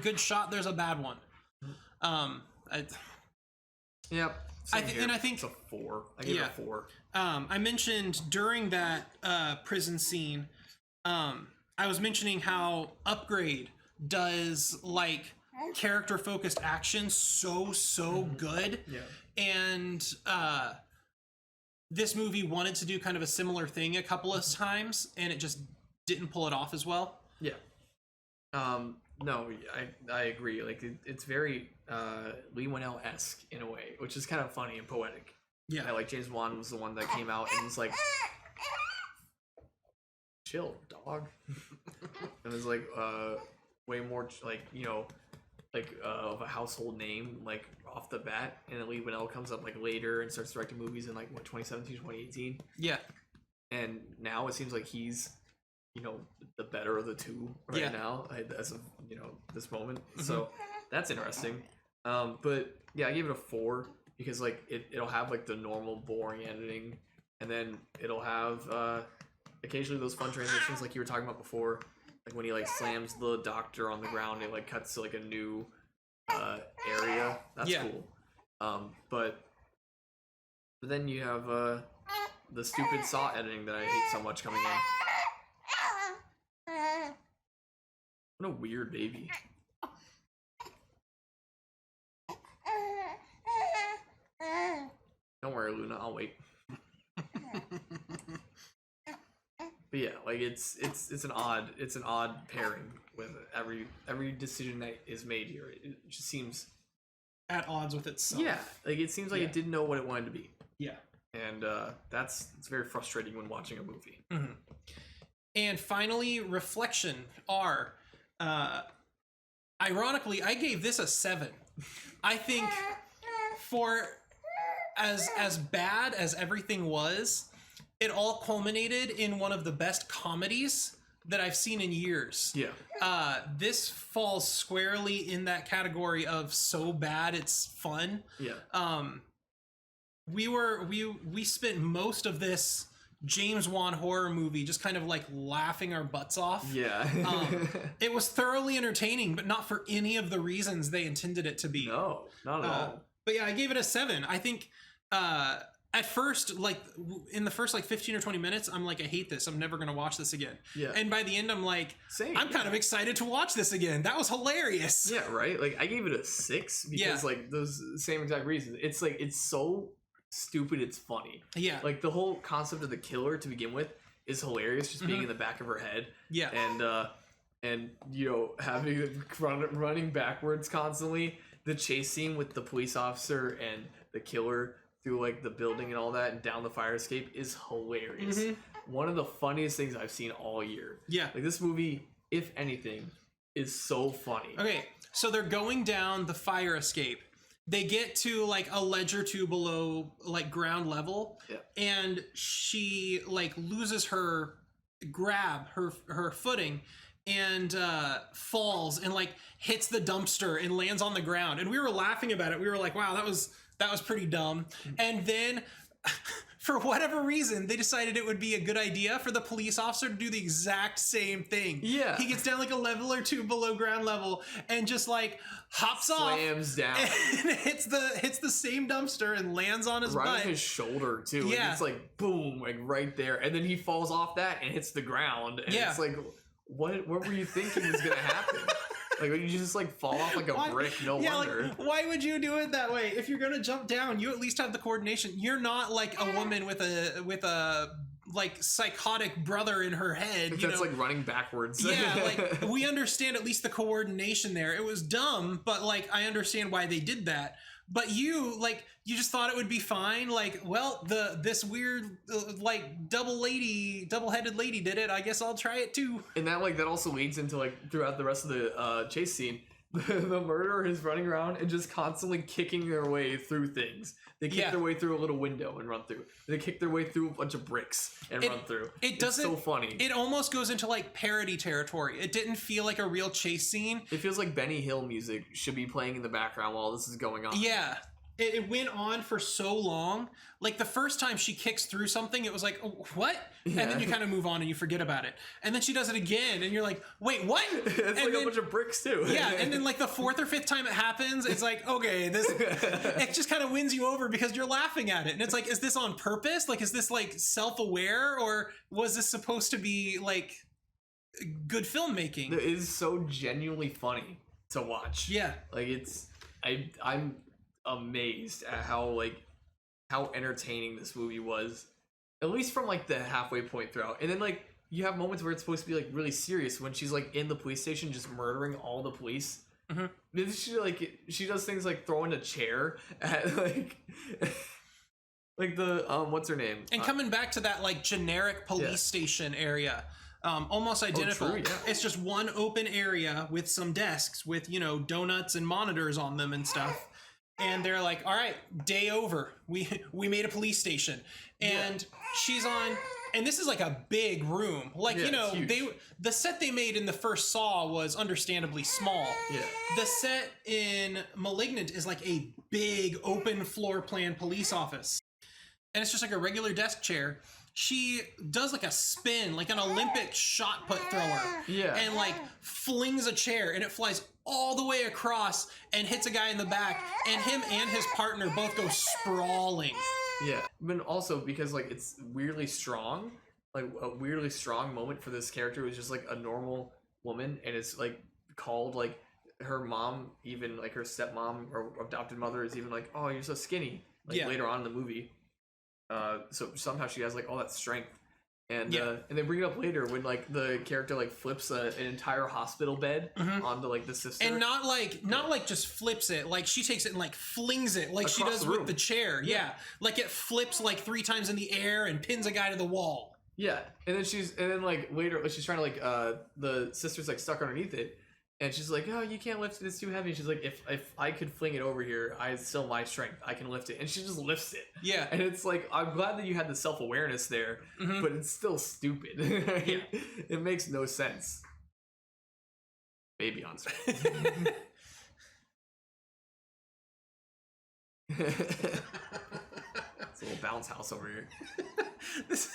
good shot, there's a bad one. Yep. I think it's a 4. I gave it a 4. I mentioned during that prison scene, I was mentioning how Upgrade does like character focused action so good. Yeah. And this movie wanted to do kind of a similar thing a couple of times, and it just didn't pull it off as well. Yeah. No, I agree. Like it's very Lee Winnell-esque in a way, which is kind of funny and poetic. Yeah. Like James Wan was the one that came out and was like, chill, dog. And it's like way more like, you know, like of a household name like off the bat, and then Lee Winnell comes up like later and starts directing movies in like what 2017, 2018. Yeah. And now it seems like he's, you know, the better of the two right now as of, you know, this moment. So that's interesting. But yeah, I gave it a 4 because like it'll have like the normal boring editing, and then it'll have occasionally those fun transitions like you were talking about before, like when he like slams the doctor on the ground, it like cuts to like a new area. That's cool. But then you have the stupid saw editing that I hate so much coming in. What a weird baby. Don't worry, Luna, I'll wait. But yeah, like it's an odd pairing with every decision that is made here. It just seems at odds with itself. Yeah, like it seems like it didn't know what it wanted to be. Yeah. And it's very frustrating when watching a movie. Mm-hmm. And finally, reflection R. Ironically, I gave this a 7. I think for as bad as everything was, it all culminated in one of the best comedies that I've seen in years. Yeah. This falls squarely in that category of so bad it's fun. Yeah. We spent most of this James Wan horror movie just kind of like laughing our butts off. Yeah. It was thoroughly entertaining, but not for any of the reasons they intended it to be. No, not at all. But yeah, I gave it a 7. I think at first, like in the first like 15 or 20 minutes, I'm like, I hate this. I'm never going to watch this again. Yeah. And by the end, I'm like, Same, I'm kind of excited to watch this again. That was hilarious. Yeah, right? Like, I gave it a 6 because, like, those same exact reasons. It's, like, it's so stupid it's funny. Yeah. Like, the whole concept of the killer to begin with is hilarious, just being in the back of her head. Yeah. And you know, having running backwards constantly. The chase scene with the police officer and the killer through like the building and all that and down the fire escape is hilarious. One of the funniest things I've seen all year. Yeah. Like, this movie, if anything, is so funny. Okay, so they're going down the fire escape. They get to like a ledge or two below like ground level. Yeah. And she like loses her her footing and falls and like hits the dumpster and lands on the ground. And we were laughing about it. We were like, wow, that was pretty dumb. And then for whatever reason, they decided it would be a good idea for the police officer to do the exact same thing. Yeah. He gets down like a level or two below ground level and just like hops Slams down. and hits the same dumpster and lands on his right butt. on his shoulder too. Yeah. And it's like boom, like right there. And then he falls off that and hits the ground. And it's like, what were you thinking was gonna happen? Like, you just like fall off like a brick. No wonder. Like, why would you do it that way? If you're gonna jump down, you at least have the coordination. You're not like a woman with a like psychotic brother in her head. That's like running backwards. Yeah, like we understand at least the coordination there. It was dumb, but like I understand why they did that. But you just thought it would be fine. Like, well, this weird like double-headed lady did it. I guess I'll try it too. And that also leads into like throughout the rest of the chase scene, the murderer is running around and just constantly kicking their way through things. They kick their way through a little window and run through. They kick their way through a bunch of bricks and run through. It's so funny. It almost goes into like parody territory. It didn't feel like a real chase scene. It feels like Benny Hill music should be playing in the background while this is going on. Yeah. It went on for so long. Like the first time she kicks through something, it was like, oh, what? Yeah. And then you kind of move on and you forget about it. And then she does it again and you're like, wait, what? It's and like then, a bunch of bricks too. Yeah. And then like the 4th or 5th time it happens, it's like, okay, it just kind of wins you over because you're laughing at it. And it's like, is this on purpose? Like, is this like self-aware or was this supposed to be like good filmmaking? It is so genuinely funny to watch. Yeah. Like I'm amazed at how entertaining this movie was, at least from like the halfway point throughout. And then like you have moments where it's supposed to be like really serious when she's like in the police station just murdering all the police. Then she does things like throwing a chair at like the what's her name, and coming back to that like generic police station area. Almost identical. Oh, true, yeah. It's just one open area with some desks with, donuts and monitors on them and stuff. And they're like, all right, day over. We made a police station. And she's on, and this is like a big room. Like, the set they made in the first Saw was understandably small. Yeah. The set in Malignant is like a big open floor plan police office. And it's just like a regular desk chair. She does like a spin, like an Olympic shot put thrower. Yeah. And like flings a chair and it flies all the way across and hits a guy in the back. And him and his partner both go sprawling. Yeah. But also because like it's weirdly strong, like a weirdly strong moment for this character who's just like a normal woman. And it's like called like her mom, even like her stepmom or adopted mother is even like, oh, you're so skinny. Like later on in the movie. So somehow she has like all that strength, and they bring it up later when like the character like flips an entire hospital bed onto like the sister, and not like just flips it, like she takes it and like flings it like she does with the chair. Yeah, like it flips like 3 times in the air and pins a guy to the wall. Yeah, and then like later she's trying to like the sister's like stuck underneath it, And she's like, "Oh, you can't lift it; it's too heavy." And she's like, "If I could fling it over here, I still my strength. I can lift it." And she just lifts it. Yeah. And it's like, I'm glad that you had the self-awareness there, but it's still stupid. Yeah. It makes no sense. Baby on screen. It's a little bounce house over here. This-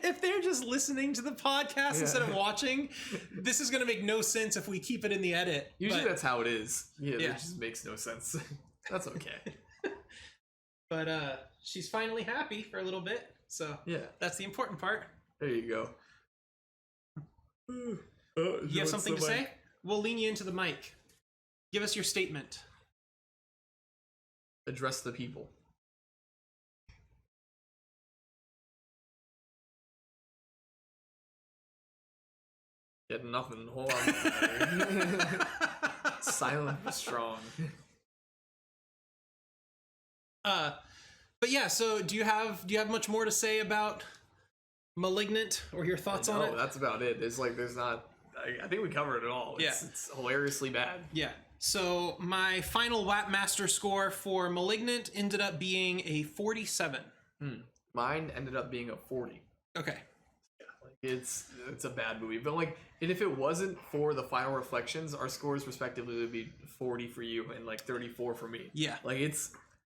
if they're just listening to the podcast instead of watching, this is going to make no sense if we keep it in the edit. Usually that's how it is. Yeah, Yeah. it just makes no sense. That's okay. But she's finally happy for a little bit, so Yeah, that's the important part. there you go. You have something to say? We'll lean you into the mic. Give us your statement. Address the people. Get nothing. Hold on. Silent but strong. But yeah, so do you have much more to say about Malignant or your thoughts on it? That's about it. There's not. I think we covered it all. It's hilariously bad. Yeah. So my final Wapmaster score for Malignant ended up being a 47. Mine ended up being a 40. Okay. It's a bad movie, but and if it wasn't for the final reflections, our scores respectively would be 40 for you and 34 for me. Yeah.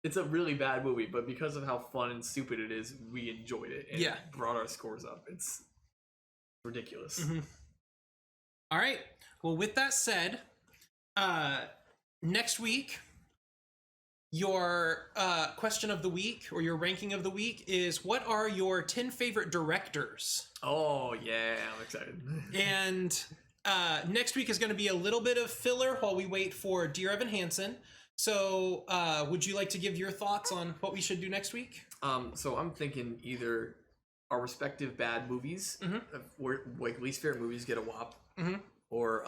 It's a really bad movie, but because of how fun and stupid it is, we enjoyed it and brought our scores up. It's ridiculous. All right. Well, with that said, next week, your question of the week or your ranking of the week is, what are your 10 favorite directors? Oh, yeah, I'm excited. And next week is going to be a little bit of filler while we wait for Dear Evan Hansen. So would you like to give your thoughts on what we should do next week? So I'm thinking either our respective bad movies, where least favorite movies get a WAP, or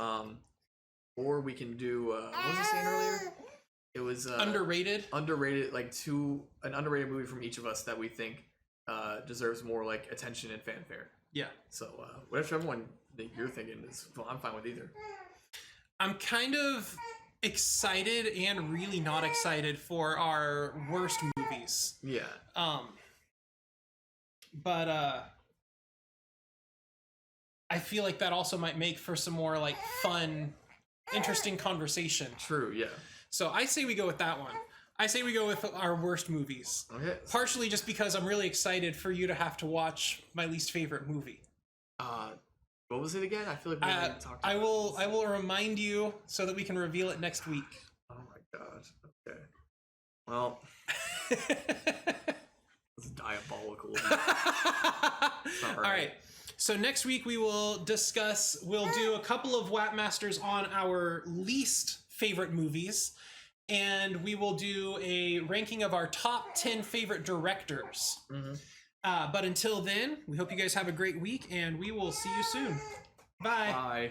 we can do what was I saying earlier? It was Underrated, an underrated movie from each of us that we think deserves more attention and fanfare. Yeah. So whatever one that you're thinking is, I'm fine with either. I'm kind of excited and really not excited for our worst movies. Yeah. But I feel like that also might make for some more fun, interesting conversation. True. Yeah. So I say we go with that one. I say we go with our worst movies. Okay. Partially just because I'm really excited for you to have to watch my least favorite movie. What was it again? I feel like we already talked about I will remind you so that we can reveal it next week. Oh my god. Okay. Well, it's diabolical. All right. So next week we'll do a couple of Wapmasters on our least favorite movies, and we will do a ranking of our top 10 favorite directors. But until then, we hope you guys have a great week, and we will see you soon. Bye. Bye.